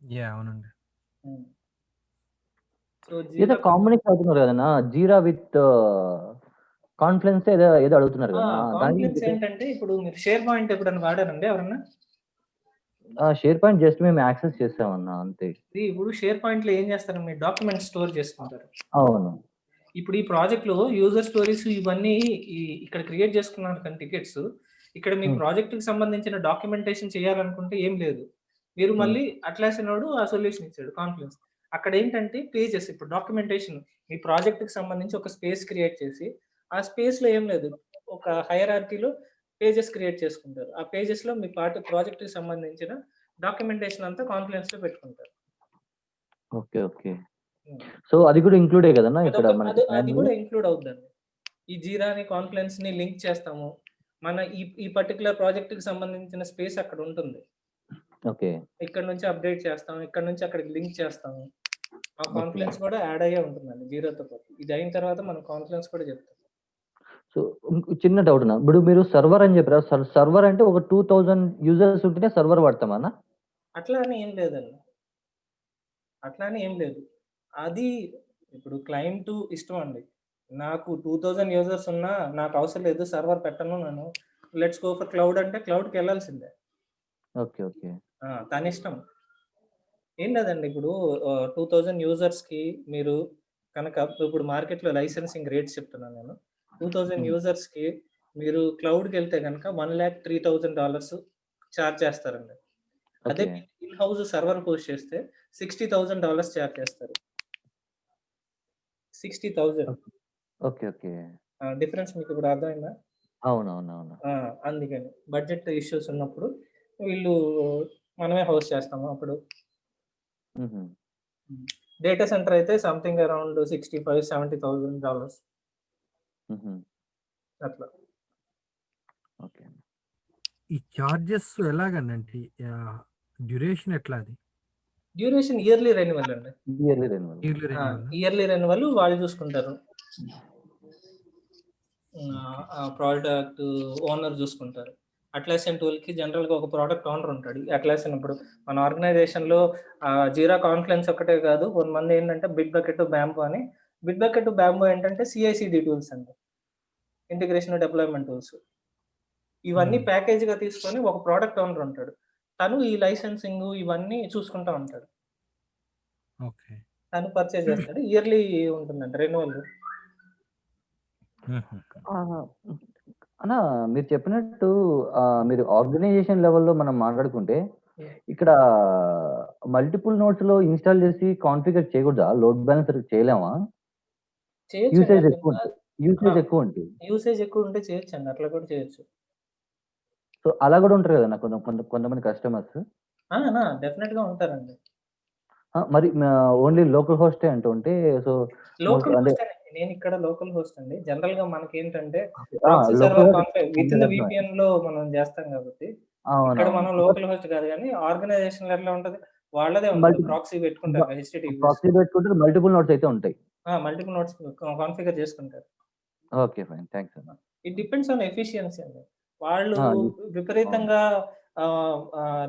F: యాహ్! అవునండి.
A: హ్మ్. సో,
G: ఏదో
A: జీరా
G: కాంబినేషన్ అడుగుతున్నారు కదన్నా! జీరా విత్ కాన్ఫ్లుయెన్స్ ఏదో ఏదో అడుగుతున్నారు
A: ఆ!
G: కదన్నా! దానికి
A: కాన్ఫిడెన్స్ ఏంటంటే ఇప్పుడు మీరు షేర్ పాయింట్ ఎప్పుడైనా వాడారండి ఎవరన్నా?
G: షేర్ పాయింట్ జస్ట్ మేము యాక్సెస్ చేసామన్నా అంతే.
A: ఇప్పుడు షేర్ పాయింట్‌లో ఏం చేస్తారు మీరు డాక్యుమెంట్స్ స్టోర్ చేసుకుంటారు.
G: అవును.
A: ఇప్పుడు ఈ ప్రాజెక్ట్‌లో యూజర్ స్టోరీస్ ఇవన్నీ ఇక్కడ క్రియేట్ చేసుకున్నారు కానీ టికెట్స్. ఇక్కడ మీ
G: హ్మ్.
A: ప్రాజెక్ట్‌కి సంబంధించిన డాక్యుమెంటేషన్ చేయాలనుకుంటే ఏం లేదు. మీరు
G: హ్మ్.
A: మళ్ళీ అట్లాసినోడు ఆ సొల్యూషన్ ఇచ్చాడు కాన్ఫ్లుయెన్స్. అక్కడేంటంటే పేజెస్ ఇప్పుడు డాక్యుమెంటేషన్ మీ ప్రాజెక్ట్‌కి సంబంధించి ఒక స్పేస్ క్రియేట్ చేసి, ఆ స్పేస్‌లో ఏం లేదు. ఒక హైరార్కీలో పేజెస్ క్రియేట్ చేసుకుంటారు. ఆ పేజెస్‌లో మీ ప్రాజెక్ట్‌కి సంబంధించిన డాక్యుమెంటేషన్ అంతా కాన్ఫ్లుయెన్స్‌లో పెట్టుకుంటారు.
G: ఓకే. ఓకే.
A: హ్మ్.
G: సో, అది కూడా ఇంక్లూడే కదన్నా ఇక్కడ మనకి
A: అది
G: ప్లాన్‌లో?
A: కూడా ఇంక్లూడ్ అవుద్దండి. ఈ జీరాని, కాన్ఫ్లుయెన్స్‌ని లింక్ చేస్తాము. మన ఈ ఈ పర్టిక్యులర్ ప్రాజెక్ట్‌కి సంబంధించిన స్పేస్ అక్కడ ఉంటుంది.
G: ఓకే.
A: ఇక్కడ నుంచి అప్డేట్ చేస్తాం. ఇక్కడ నుంచి అక్కడికి లింక్ చేస్తాము. ఆ
G: ఓకే.
A: కాన్ఫ్లుయెన్స్ కూడా యాడ్ అయ్యే ఉంటుందండి జీరోతో పాటు. ఇది అయిన తర్వాత మనం కాన్ఫ్లుయెన్స్ కూడా చెప్తాం.
G: సో, చిన్న డౌట్ అన్న. ఇప్పుడు మీరు సర్వర్ అని చెప్పారు. సర్వర్ అంటే ఒక 2000 యూజర్స్ ఉంటేనే సర్వర్ వాడతామా అన్న?
A: అట్లా అని ఏం లేదండి. అట్లా అని ఏం లేదు. అది ఇప్పుడు క్లయింట్ ఇష్టం అండి. నాకు 2000 యూజర్స్ ఉన్నా నాకు అవసరం లేదు సర్వర్ పెట్టను నేను. లెట్స్ గో ఫర్ క్లౌడ్ అంటే క్లౌడ్‌కెళ్ళాల్సిందే.
G: ఓకే. ఓకే.
A: తనిష్టం. ఏం లేదండి. ఇప్పుడు 2000 యూజర్స్‌కి మీరు కనుక ఇప్పుడు మార్కెట్‌లో లైసెన్సింగ్ రేట్స్ చెప్తున్నాను నేను. 2000
G: హ్మ్.
A: యూజర్స్‌కి మీరు క్లౌడ్‌కెళ్తే గనక $1,03,000 చార్జ్ చేస్తారండి. అదే
G: ఓకే.
A: మీరు ఇన్ హౌస్ సర్వర్ హోస్ట్ చేస్తే $60,000 చార్జ్ చేస్తారు. 60,000
G: ఓకే. ఓకే. ఓకే.
A: డిఫరెన్స్ మీకు ఇప్పుడు అర్థమైందా?
G: అవునవునవును.
A: అందుకని. బడ్జెట్ ఇష్యూస్ ఉన్నప్పుడు వీళ్ళు మనమే హోస్ట్ చేస్తాము అప్పుడు.
G: హుహు.
A: డేటా సెంటర్ అయితే సంథింగ్ అరౌండ్ 65, $70,000
G: హుహు.
A: అట్లా.
G: ఓకే.
F: ఈ చార్జెస్ ఎలాగనండి? డ్యూరేషన్ ఎట్లా అది?
A: డ్యూరేషన్ ఇయర్లీ రెన్యువల్ అండి.
G: Yearly renewal.
F: Yearly renewal?
A: Yearly renewal వాళ్ళు చూసుకుంటారు.
F: ఓకే.
A: ఆ ప్రోడక్ట్ ఓనర్ చూసుకుంటారు. అట్లాసియన్ టూల్‌కి జనరల్‌గా ఒక ప్రొడక్ట్ ఓనర్ ఉంటాడు. అట్లాసియన్ ఇప్పుడు మన ఆర్గనైజేషన్‌లో జీరా కాన్ఫ్లుయెన్స్ ఒక్కటే కాదు. కొంతమంది ఏంటంటే బిట్ బకెట్, బ్యాంబో అని. బిట్ బకెట్, బ్యాంబో ఏంటంటే సీఐసీడీ టూల్స్ అండి. Integration deployment tools. ఇవన్నీ
F: హ్మ్.
A: ప్యాకేజ్‌గా తీసుకొని ఒక ప్రొడక్ట్ ఓనర్ ఉంటాడు. తను ఈ లైసెన్సింగ్ ఇవన్నీ చూసుకుంటా ఉంటాడు.
F: ఓకే.
A: తను పర్చేజ్ చేస్తాడు. ఇయర్లీ ఉంటుందండి రెన్యువల్.
F: హుహు.
G: ఆహా! అన్న మీరు చెప్పినట్టు మీరు ఆర్గనైజేషన్ లెవెల్‌లో మనం మాట్లాడుకుంటే, ఇక్కడ మల్టిపుల్ నోడ్స్‌లో ఇన్‌స్టాల్ చేసి కాన్ఫిగర్ చేయకూడదా? లోడ్ బ్యాలెన్సర్ చేయలేమా?
A: చేయొచ్చండి.
G: యూసేజ్ ఎక్కువుంటది. యూసేజ్ ఎక్కువుంటది.
A: యూసేజ్ ఎక్కువ ఉంటే చేయొచ్చండి. అట్లా కూడా చేయొచ్చు.
G: సో, అలా గూడా ఉంటారు గదన్నా కొంతమంది కస్టమర్స్.
A: డెఫినిట్‌గా ఉంటారండి.
G: మరి ఓన్లీ లోకల్ హోస్టే అంటుంటే సో,
A: లోకల్
G: అంటే
A: హోస్ట్ అండి. నేనిక్కడ లోకల్ హోస్ట్ అండి. జనరల్‌గా మనకేంటంటే
G: ఆ!
A: Proxy
G: local
A: server
G: host
A: within the
G: అర్థమైంది.
A: వీపీఎన్‌లో మనం చేస్తాం కాబట్టి ఇక్కడ
G: అవునవును.
A: మనం లోకల్ హోస్ట్ కాదు గానీ, ఆర్గనైజేషన్‌లో ఎట్లా ఉంటది? వాళ్ళదే ఉంటది.
G: మల్టి
A: ప్రాక్సీ పెట్టుకుంటారు హెచ్‌టిటిపిఎస్.
G: ప్రాక్సీ పెట్టుకుంటే మల్టిపుల్ నోట్స్ అయితే ఉంటాయి.
A: మల్టిపుల్ నోట్స్ కాన్ఫిగర్ చేసుకుంటారు.
G: ఓకే. ఫైన్. థాంక్స్ అన్న.
A: ఇట్ డిపెండ్స్ ఆన్ ఎఫిషియన్సీ అండి. వాళ్ళు
G: ఆ! అవును.
A: విపరీతంగా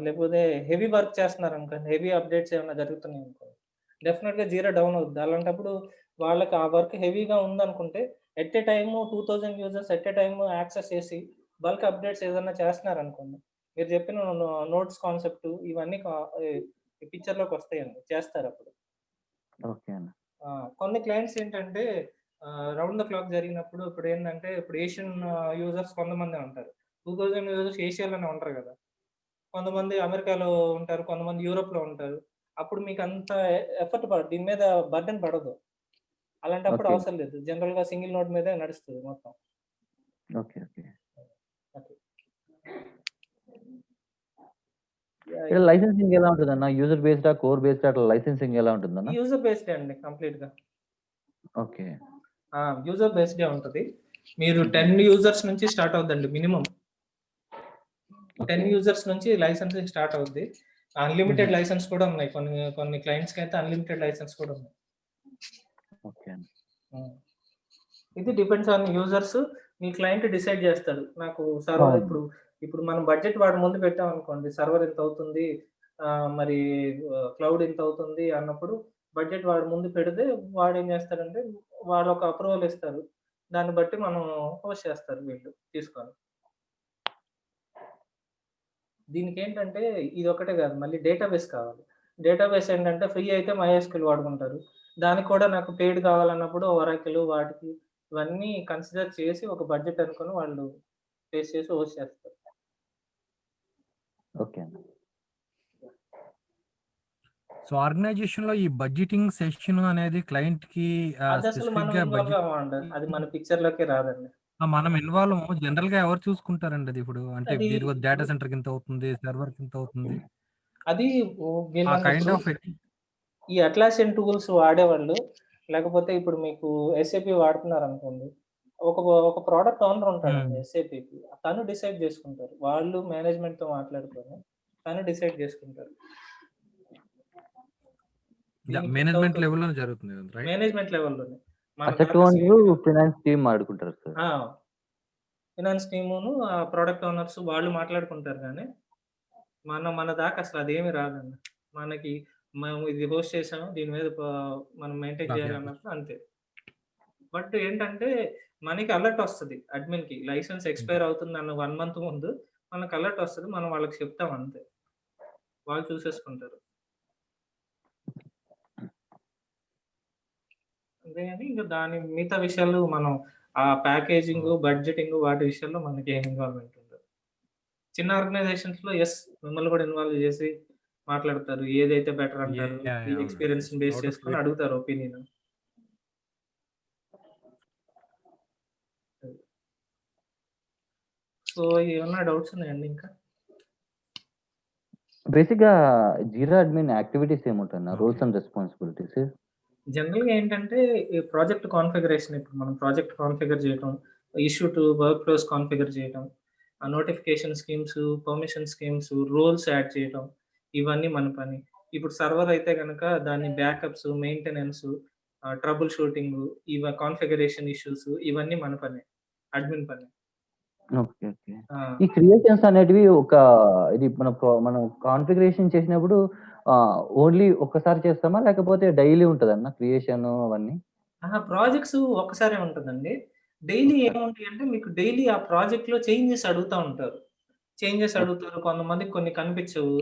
A: లేకపోతే హెవీ వర్క్ చేస్తున్నారనుకోండి, హెవీ అప్‌డేట్స్ ఏమన్నా జరుగుతున్నాయనుకోండి, డెఫినిట్‌గా జీరో డౌన్ అవుద్ది. అలాంటప్పుడు వాళ్ళకి ఆ వర్క్ హెవీగా ఉందనుకుంటే at a time 2000 users at a time access చేసి బల్క్ అప్‌డేట్స్ ఏదన్నా చేస్తున్నారనుకోండి, మీరు చెప్పిన నోట్స్ కాన్సెప్ట్ ఇవన్నీ పిక్చర్‌లోకి వస్తాయండి. చేస్తారప్పుడు.
G: ఓకే అన్న.
A: కొన్ని క్లయింట్స్ ఏంటంటే రౌండ్ ద క్లాక్ జరిగినప్పుడు ఇప్పుడు ఏషియన్ యూజర్స్ కొంతమందే ఉంటారు. 2000 యూజర్స్ ఏషియాలోనే ఉండరు గదా! కొంతమంది అమెరికాలో ఉంటారు. కొంతమంది యూరోప్‌లో ఉంటారు. అప్పుడు మీకంత ఎఫర్ట్ దీని మీద బర్డెన్ పడదు. అలాంటప్పుడు
G: ఓకే.
A: అవసరం లేదు. జనరల్‌గా సింగిల్ నోడ్ మీదే నడుస్తది మొత్తం.
G: ఓకే. ఓకే.
A: ఓకే.
G: ఇక్కడ లైసెన్సింగ్ ఎలా ఉంటదన్న? యూజర్ బేస్డా, కోర్ బేస్డా అట్లా లైసెన్సింగ్ ఎలా ఉంటుందన్న?
A: యూజర్ బేస్డే అండి కంప్లీట్‌గా.
G: ఓకే.
A: యూజర్ బేస్డే ఉంటది. మీరు 10 యూజర్స్ నుంచి స్టార్ట్ అవుద్దండి మినిమమ్. 10
G: ఓకే.
A: యూజర్స్ నుంచి లైసెన్సింగ్ స్టార్ట్ అవుద్ది. అన్‌లిమిటెడ్ లైసెన్స్ కూడా ఉన్నాయి. కొన్ని క్లయింట్స్‌కైతే అన్‌లిమిటెడ్ లైసెన్స్ కూడా ఉన్నాయి.
G: ఓకే అన్న.
A: ఇది depends on users. Me client decide చేస్తాడు. నాకు సర్వర్
G: అవును.
A: ఇప్పుడు మనం బడ్జెట్ వాడి ముందు పెట్టామనుకోండి. సర్వర్ ఇంత అవుతుంది. మరి క్లౌడ్ ఇంత అవుతుంది అన్నప్పుడు బడ్జెట్ వాడి ముందు పెడితే వాడేం చేస్తాడంటే వాడొక అప్రూవల్ ఇస్తారు. దాన్ని బట్టి మనం హోస్ట్ చేస్తారు వీళ్ళు తీసుకొని. దీనికేంటంటే ఇదొక్కటే కాదు. మళ్ళీ డేటాబేస్ కావాలి. డేటాబేస్ ఏంటంటే ఫ్రీ అయితే MySQL వాడుకుంటారు. దానికి కూడా నాకు పెయిడ్ కావాలన్నప్పుడు ఒరాకిల్ వాటికి ఇవన్నీ కన్సిడర్ చేసి ఒక బడ్జెట్ అనుకుని వాళ్ళు ఫేస్ చేసి హోస్ట్ చేస్తారు.
G: ఓకే అన్న.
F: సో ఆర్గనైజేషన్‌లో ఈ బడ్జెటింగ్ సెషన్ అనేది క్లయింట్‌కి
A: అదసలు మనం
F: స్పెసిఫిక్‌గా
A: ఇన్వాల్వ్
F: బడ్జెట్
A: అవ్వమండి. అది మన పిక్చర్‌లోకే రాదండి.
F: మనం ఇన్వాల్వ్ అవ్వము. జనరల్‌గా ఎవరు చూసుకుంటారండి అది ఇప్పుడు? అంటే
A: అది
F: దీనికో డేటా సెంటర్‌కి ఇంత అవుతుంది, సర్వర్‌కి ఇంత అవుతుంది.
A: అది
F: ఆ
A: వీళ్ళని
F: కైండ్
A: ఇప్పుడు
F: ఆఫ్
A: ఈ అట్లాసియన్ టూల్స్ వాడేవాళ్ళు లేకపోతే ఇప్పుడు మీకు ఎస్ఏపీ వాడుతున్నారనుకోండి. ఒక ఒక ప్రొడక్ట్ ఓనర్ ఉంటాడండి ఎస్ఏపీకి. తను డిసైడ్ చేసుకుంటారు. వాళ్ళు మేనేజ్‌మెంట్‌తో మాట్లాడుకొని తను డిసైడ్ చేసుకుంటారు. దీనికి ఇంత
F: మేనేజ్మెంట్
A: అవుతుంది.
F: లెవెల్‌లోనే జరుగుతుంది కదా! రైట్?
A: మేనేజ్‌మెంట్ లెవెల్‌లోనే. మన
G: అసెట్
A: దాకా
G: ఓనరు,
A: సీనియర్
G: ఫైనాన్స్ టీమ్ మాట్లాడుకుంటారు సార్.
A: ఫైనాన్స్ టీమును ప్రొడక్ట్ ఓనర్స్ వాళ్ళు మాట్లాడుకుంటారు గానీ, మన దాకా అసలు అదేమి రాదండి. మనకి మేము ఇది హోస్ట్ చేసాము. దీని మీద మనం మెయింటైన్
F: ఓకే.
A: చేయాలి అన్నప్పుడు అంతే. బట్ ఏంటంటే మనకి అలర్ట్ వస్తది అడ్మిన్‌కి. లైసెన్స్ ఎక్స్‌పైర్ అవుతుందన్న 1 మంత్ ముందు మనకు అలర్ట్ వస్తది. మనం వాళ్ళకి చెప్తాం అంతే. వాళ్ళు చూసేసుకుంటారు. అంతేగాని ఇంక దాని మిగతా విషయాలు మనం ప్యాకేజింగు, బడ్జెటింగు వాటి విషయాల్లో మనకేం ఇన్వాల్వ్‌మెంట్ ఉండదు. చిన్న ఆర్గనైజేషన్స్‌లో మిమ్మల్ని కూడా ఇన్వాల్వ్ చేసి మాట్లాడతారు. ఏదైతే బెటర్ అంటారు.
F: యాహ్!
A: ఈ
F: యాహ్! అవునండి.
A: ఎక్స్‌పీరియన్స్‌ని బేస్
F: అవుట్ ఆఫ్
A: చేసుకొని అడుగుతారు ఒపీనియన్. సో, ఏమన్నా డౌట్స్ ఉన్నాయండి ఇంకా?
G: బేసిక్‌గా జీరా అడ్మిన్ యాక్టివిటీస్ ఏముంటాయన్న?
F: ఓకే.
G: Roles and responsibilities?
A: జనరల్‌గా ఏంటంటే ఈ ప్రాజెక్ట్ కాన్ఫిగరేషన్ ఇప్పుడు మనం ప్రాజెక్ట్ కాన్ఫిగర్ చేయటం, issue to workflows configure చేయటం, notification schemes, permission schemes, roles add చేయటం ఇవన్నీ మన పని. ఇప్పుడు సర్వర్ అయితే గనక దాన్ని backups, maintenance, troubleshooting, configuration issues ఇవన్నీ మన పనే. అడ్మిన్ పనే.
G: ఓకే. ఓకే.
A: ఆ!
G: ఈ క్రియేషన్స్ అనేటివి ఇది మనం కాన్ఫిగరేషన్ చేసినప్పుడు ఓన్లీ ఒక్కసారి చేస్తామా? లేకపోతే డైలీ ఉంటదన్న క్రియేషను అవన్నీ?
A: ప్రాజెక్ట్స్ ఒక్కసారే ఉంటదండి. డైలీ
G: ఒకసారి.
A: ఏముంటాయంటే మీకు డైలీ ఆ ప్రాజెక్ట్‌లో చేంజెస్ అడుగుతా ఉంటారు. Changes
G: okay.
A: అడుగుతారు. కొంతమందికి కొన్ని కనిపించవు.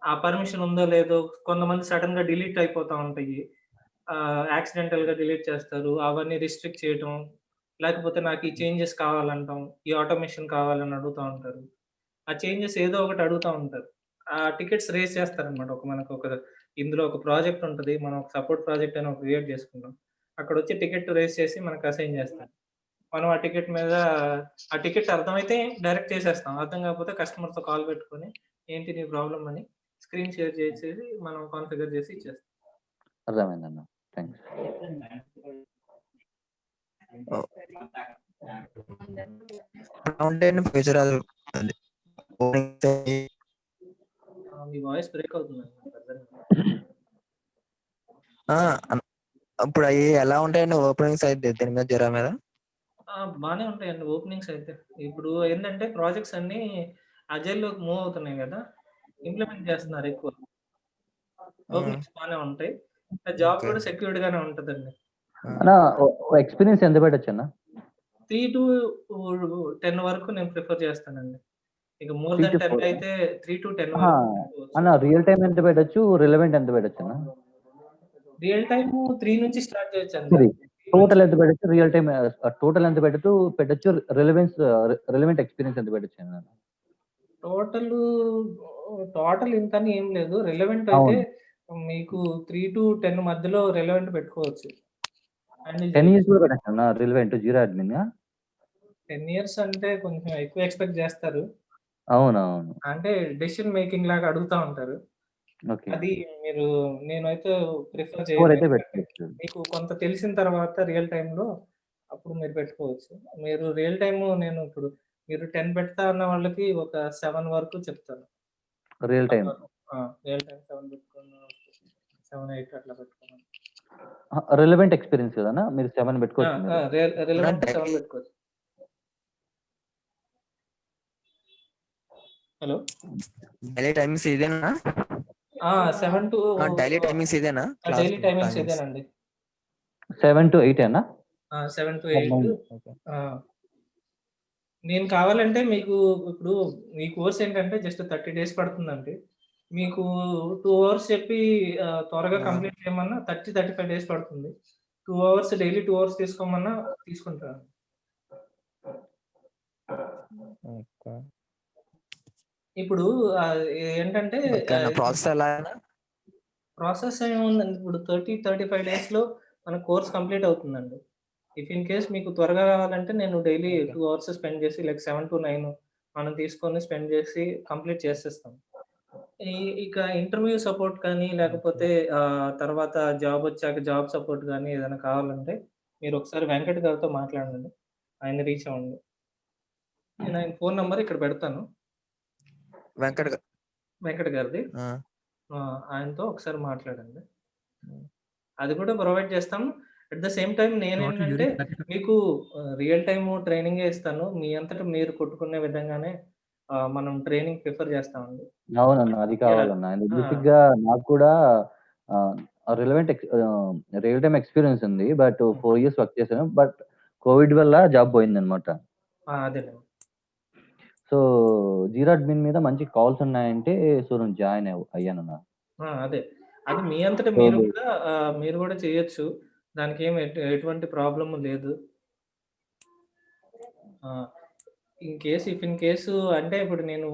A: ఆ పర్మిషన్ ఉందో లేదో కొంతమంది సడెన్‌గా డిలీట్ అయిపోతా ఉంటాయి. యాక్సిడెంటల్‌గా డిలీట్ చేస్తారు. అవన్నీ రిస్ట్రిక్ట్ చేయటం. లేకపోతే నాకు ఈ చేంజెస్ కావాలంటాం. ఈ ఆటోమేషన్ కావాలని అడుగుతా ఉంటారు. ఆ చేంజెస్ ఏదో ఒకటి అడుగుతా ఉంటారు. ఆ టికెట్స్ రైజ్ చేస్తారనమాట. ఇందులో ఒక ప్రాజెక్ట్ ఉంటది. మనం ఒక సపోర్ట్ ప్రాజెక్ట్ అని క్రియేట్ చేసుకుంటాం. అక్కడొచ్చి టికెట్ రైజ్ చేసి మనకు అసైన్ చేస్తారు. మనం ఆ టికెట్ అర్థమైతే డైరెక్ట్ చేసేస్తాం. అర్థం కాకపోతే కస్టమర్‌తో కాల్ పెట్టుకొని ఏంటి నీ ప్రాబ్లమ్ అని స్క్రీన్ షేర్ చేసేసి మనం కాన్ఫిగర్ చేసి ఇచ్చేస్తాం.
G: అర్థమైందన్న. థాంక్స్.
E: ఫౌంటైన్ ఫ్యూచర్ అది
A: మీ వాయిస్ బ్రేక్ అవుతుంది.
E: ఇప్పుడు అవి ఎలా ఉంటాయండి ఓపెనింగ్స్ అయితే దీని మీద జిరా మీద?
A: బాగానే ఉంటాయండి ఓపెనింగ్స్ అయితే. ఇప్పుడు ఏంటంటే ప్రాజెక్ట్స్ అన్ని అజైల్లోకి మూవ్ అవుతున్నాయి కదా, ఇంప్లిమెంట్ చేస్తున్నారు ఎక్కువ. ఓపెనింగ్స్ బాగానే ఉంటాయి. Job
E: Okay.
A: కూడా సెక్యూర్డ్ గానే ఉంటుందండి.
G: అన్నా ఎక్స్పీరియన్స్ ఎంత పెట్టచ్చు అన్న?
A: 3 to 10 వరకు నేను ప్రిఫర్ చేస్తానండి. ఇక మోర్
G: 3
A: దెన్
G: to
A: 10
G: 4
A: అయితే 3 to 10 వరకు పెట్టుకోవచ్చు.
G: అన్న రియల్ టైం ఎంత పెట్టచ్చు, రిలవెంట్ ఎంత పెట్టచ్చు అన్న?
A: రియల్ టైమ్ 3 నుంచి స్టార్ట్ చేయొచ్చండి.
G: సరే, టోటల్ ఎంత పెట్టచ్చు, రియల్ టైం టోటల్ ఎంత పెట్టచ్చు, రిలవెంట్ ఎక్స్పీరియన్స్ ఎంత పెట్టచ్చు అన్న?
A: టోటల్ ఇంతని ఏం లేదు. రిలవెంట్ అయితే మీకు 3 to 10 మధ్యలో రిలవెంట్ పెట్టుకోవచ్చు.
G: 10 ఇయర్స్ కూడా పెట్టచ్చు అన్న రిలవెంట్ జీరో అడ్మిన్?
A: 10 ఇయర్స్ అంటే కొంచెం ఎక్కువ ఎక్స్పెక్ట్ చేస్తారు.
G: అవునవును.
A: అంటే డెసిషన్ మేకింగ్ లాగా అడుగుతా ఉంటారు.
G: ఓకే.
A: అది నేనైతే ప్రిఫర్
G: 4 అయితే
A: చేయను.
G: పెట్టుకోవచ్చు.
A: మీకు కొంత తెలిసిన తర్వాత రియల్ టైమ్‌లో అప్పుడు మీరు పెట్టుకోవచ్చు. మీరు రియల్ టైమ్ నేను ఇప్పుడు మీరు 10 పెడతా అన్న వాళ్ళకి ఒక 7 వరకు చెప్తాను.
G: Real time.
A: రియల్ టైమ్ 7 పెట్టుకోండి. 7, 8 అట్లా పెట్టుకోండి.
G: రిలవెంట్ ఎక్స్పీరియన్స్ కదన్నా, మీరు 7 పెట్టుకోవచ్చు మీరు.
A: రిలవెంట్ 7 పెట్టుకోవచ్చు. హలో,
E: డైలీ టైమింగ్స్ ఇదేనా?
A: 7 to
E: డైలీ టైమింగ్స్ ఇదేనా?
A: డైలీ టైమింగ్స్ ఇదేనండి.
G: 7 to 8 అన్నా?
A: 7 to 8. నేను కావాలంటే మీకు ఇప్పుడు మీ కోర్స్ ఏంటంటే జస్ట్ 30 డేస్ పడుతుందండి. మీకు 2 అవర్స్ చెప్పి త్వరగా కంప్లీట్ చేయమన్నా 35 డేస్ పడుతుంది. 2 అవర్స్ డైలీ 2 అవర్స్ తీసుకోమన్నా తీసుకుంటాను. ఇప్పుడు ఏంటంటే
E: ప్రాసెస్ ఎలా?
A: ప్రాసెస్ ఏముందండి, ఇప్పుడు 35 డేస్‌లో మన కోర్స్ కంప్లీట్ అవుతుందండి. ఇఫ్ ఇన్ కేస్ మీకు త్వరగా కావాలంటే నేను డైలీ 2 అవర్స్ స్పెండ్ చేసి లైక్ 7 to 9 మనం తీసుకొని స్పెండ్ చేసి కంప్లీట్ చేసేస్తాం. ఇక ఇంటర్వ్యూ సపోర్ట్ కానీ లేకపోతే తర్వాత జాబ్ వచ్చాక జాబ్ సపోర్ట్ గానీ ఏదైనా కావాలంటే మీరు ఒకసారి వెంకట్ గారితో మాట్లాడండి. ఆయన్ని రీచ్ అవ్వండి. నేను ఆయన ఫోన్ నంబర్ ఇక్కడ పెడతాను. వెంకట్ గారిది. ఆయనతో ఒకసారి మాట్లాడండి. అది కూడా ప్రొవైడ్ చేస్తాము. అట్ ద సేమ్ టైమ్ నేనేంటంటే మీకు రియల్ టైమ్ ట్రైనింగే ఇస్తాను. మీ అంతట మీరు కొట్టుకునే విధంగానే మనం ట్రైనింగ్ ప్రిఫర్ చేస్తామండి.
G: అవునన్నా, అది కావాలన్నా. బేసిక్‌గా నాకు కూడా రియల్ టైమ్ ఎక్స్పీరియన్స్ ఉంది. బట్ 4 ఇయర్స్ వర్క్ చేశాను. బట్ కోవిడ్ వల్ల జాబ్ పోయిందన్నమాట.
A: అదేనండి.
G: సో జీరో అడ్మిన్ మీద మంచి కాల్స్ ఉన్నాయంటే సో నేను జాయిన్ అయ్యానన్నా.
A: అదే. అది మీ అంతట మీరు కూడా చేయొచ్చు. దానికి ఎటువంటి ప్రాబ్లమ్ లేదు. ఇఫ్ ఇన్ కేసు అంటే ఇప్పుడు నేను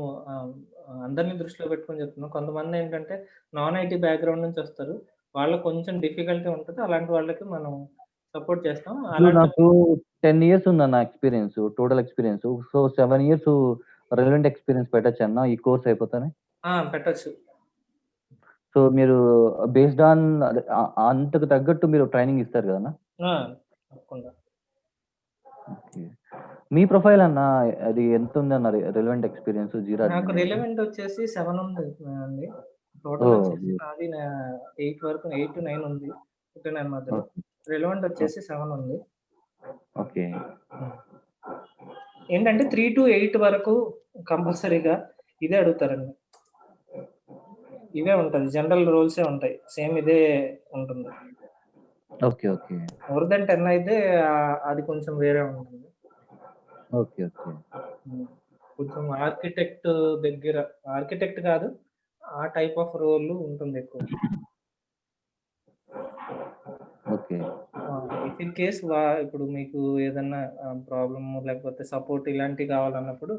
A: అందరిని దృష్టిలో పెట్టుకొని చెప్తున్నాను. కొంతమంది ఏంటంటే నాన్ ఐటీ బ్యాక్‌గ్రౌండ్ నుంచి వస్తారు. వాళ్ళకి కొంచెం డిఫికల్టీ ఉంటది. అలాంటి వాళ్ళకి మనం సపోర్ట్ చేస్తాం.
G: నాకు 10 ఇయర్స్ ఉందన్న experience, total experience. So 7 years relevant experience పెట్టొచ్చన్నా ఈ కోర్స్ అయిపోతానే?
A: పెట్టొచ్చు.
G: సో మీరు బేస్డ్ ఆన్ అంతకు తగ్గట్టు మీరు ట్రైనింగ్ ఇస్తారు కదన్నా?
A: తప్పకుండా.
G: ఓకే. మీ ప్రొఫైల్ అన్న అది ఎంత ఉందన్న రిలవెంట్ ఎక్స్పీరియన్స్ జీరో
A: నాకు
G: అడ్మిన్?
A: రిలవెంట్ వచ్చేసి 7 ఉంది అండి. టోటల్ వచ్చేసి నాది 8 వరకు 8 to 9 ఉంది. 8 to 9 మధ్యలో. రిలవెంట్ వచ్చేసి 7 ఉంది.
G: ఓకే.
A: ఏంటంటే 3 to 8 వరకు కంపల్సరీగా ఇదే అడుగుతారండి. ఇవే ఉంటది. జనరల్ రూల్సే ఉంటాయి. సేమ్ ఇదే ఉంటుంది.
G: ఓకే. ఓకే.
A: మోర్ దెన్ 10 అయితే అది కొంచెం వేరే ఉంటుంది.
G: ఓకే. ఓకే.
A: కొంచెం ఆర్కిటెక్ట్ కాదు. ఆ టైప్ ఆఫ్ రోల్ ఉంటుంది ఎక్కువ.
G: ఓకే.
A: ఇఫ్ ఇన్ కేస్ ఇప్పుడు మీకు ఏదన్నా ప్రాబ్లమ్ లేకపోతే సపోర్ట్ ఇలాంటివి కావాలన్నప్పుడు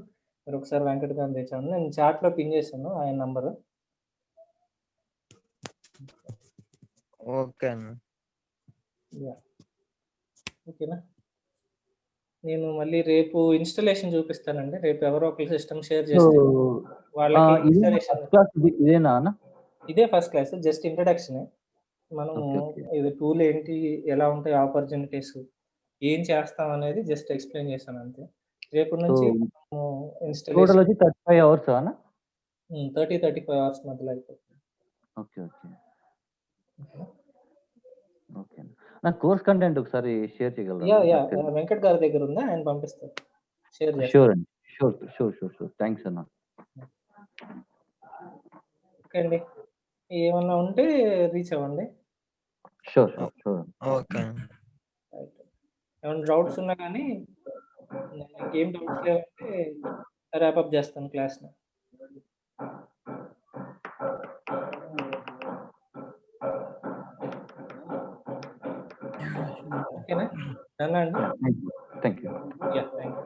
A: మీరు ఒకసారి వెంకట్ గారిని తెచ్చాను. నేను చాట్‌లో పిన్ చేశాను ఆయన నంబరు.
E: ఓకే అన్న.
A: ఓకేనా? నేను మళ్ళీ రేపు ఇన్‌స్టాలేషన్ చూపిస్తానండి. రేపు ఎవరో ఒకళ్ళు సిస్టమ్ షేర్ చేస్తే వాళ్ళకి ఇన్‌స్టాలేషన్
G: ఇదేనా అన్న?
A: ఇదే ఫస్ట్ క్లాస్. జస్ట్ ఇంట్రడక్షనే. మనము
G: ఓకే.
A: ఇది టూల్ ఏంటి, ఎలా ఉంటాయి ఆపర్చునిటీస్, ఏం చేస్తాం అనేది జస్ట్ ఎక్స్‌ప్లెయిన్ చేశాను అంతే. రేపటి
G: సో
A: నుంచి
G: టోటల్
A: ఇన్‌స్టాలేషన్
G: వచ్చి 35 అవర్స్ అన్న?
A: 35 అవర్స్ మధ్యలో అయిపోతుంది.
G: ఓకే. ఓకే.
A: ఓకేనా?
G: ఓకే. నా కోర్స్ కంటెంట్ ఒకసారి షేర్ చేయగలరా?
A: యాహ్!
G: నాకు
A: యాహ్!
G: తెలీదు.
A: వెంకట్ గారి దగ్గర ఉందా? ఆయన పంపిస్తారు. షేర్ చేస్తాను.
G: షూర్ అండి. షూర్. థాంక్స్ అన్న.
A: ఓకే అండి. ఏమన్నా ఉంటే రీచ్ అవ్వండి.
G: షూర్.
B: ఓకే.
A: రైట్. ఏమన్నా డౌట్స్ ఉన్నా గానీ నాకేం డౌట్స్ లేవంటే ర్యాపప్ చేస్తాను క్లాస్‌ని. ఓకేనా? డన్నా అండి?
G: Thank you.
A: Yeah! Thank you.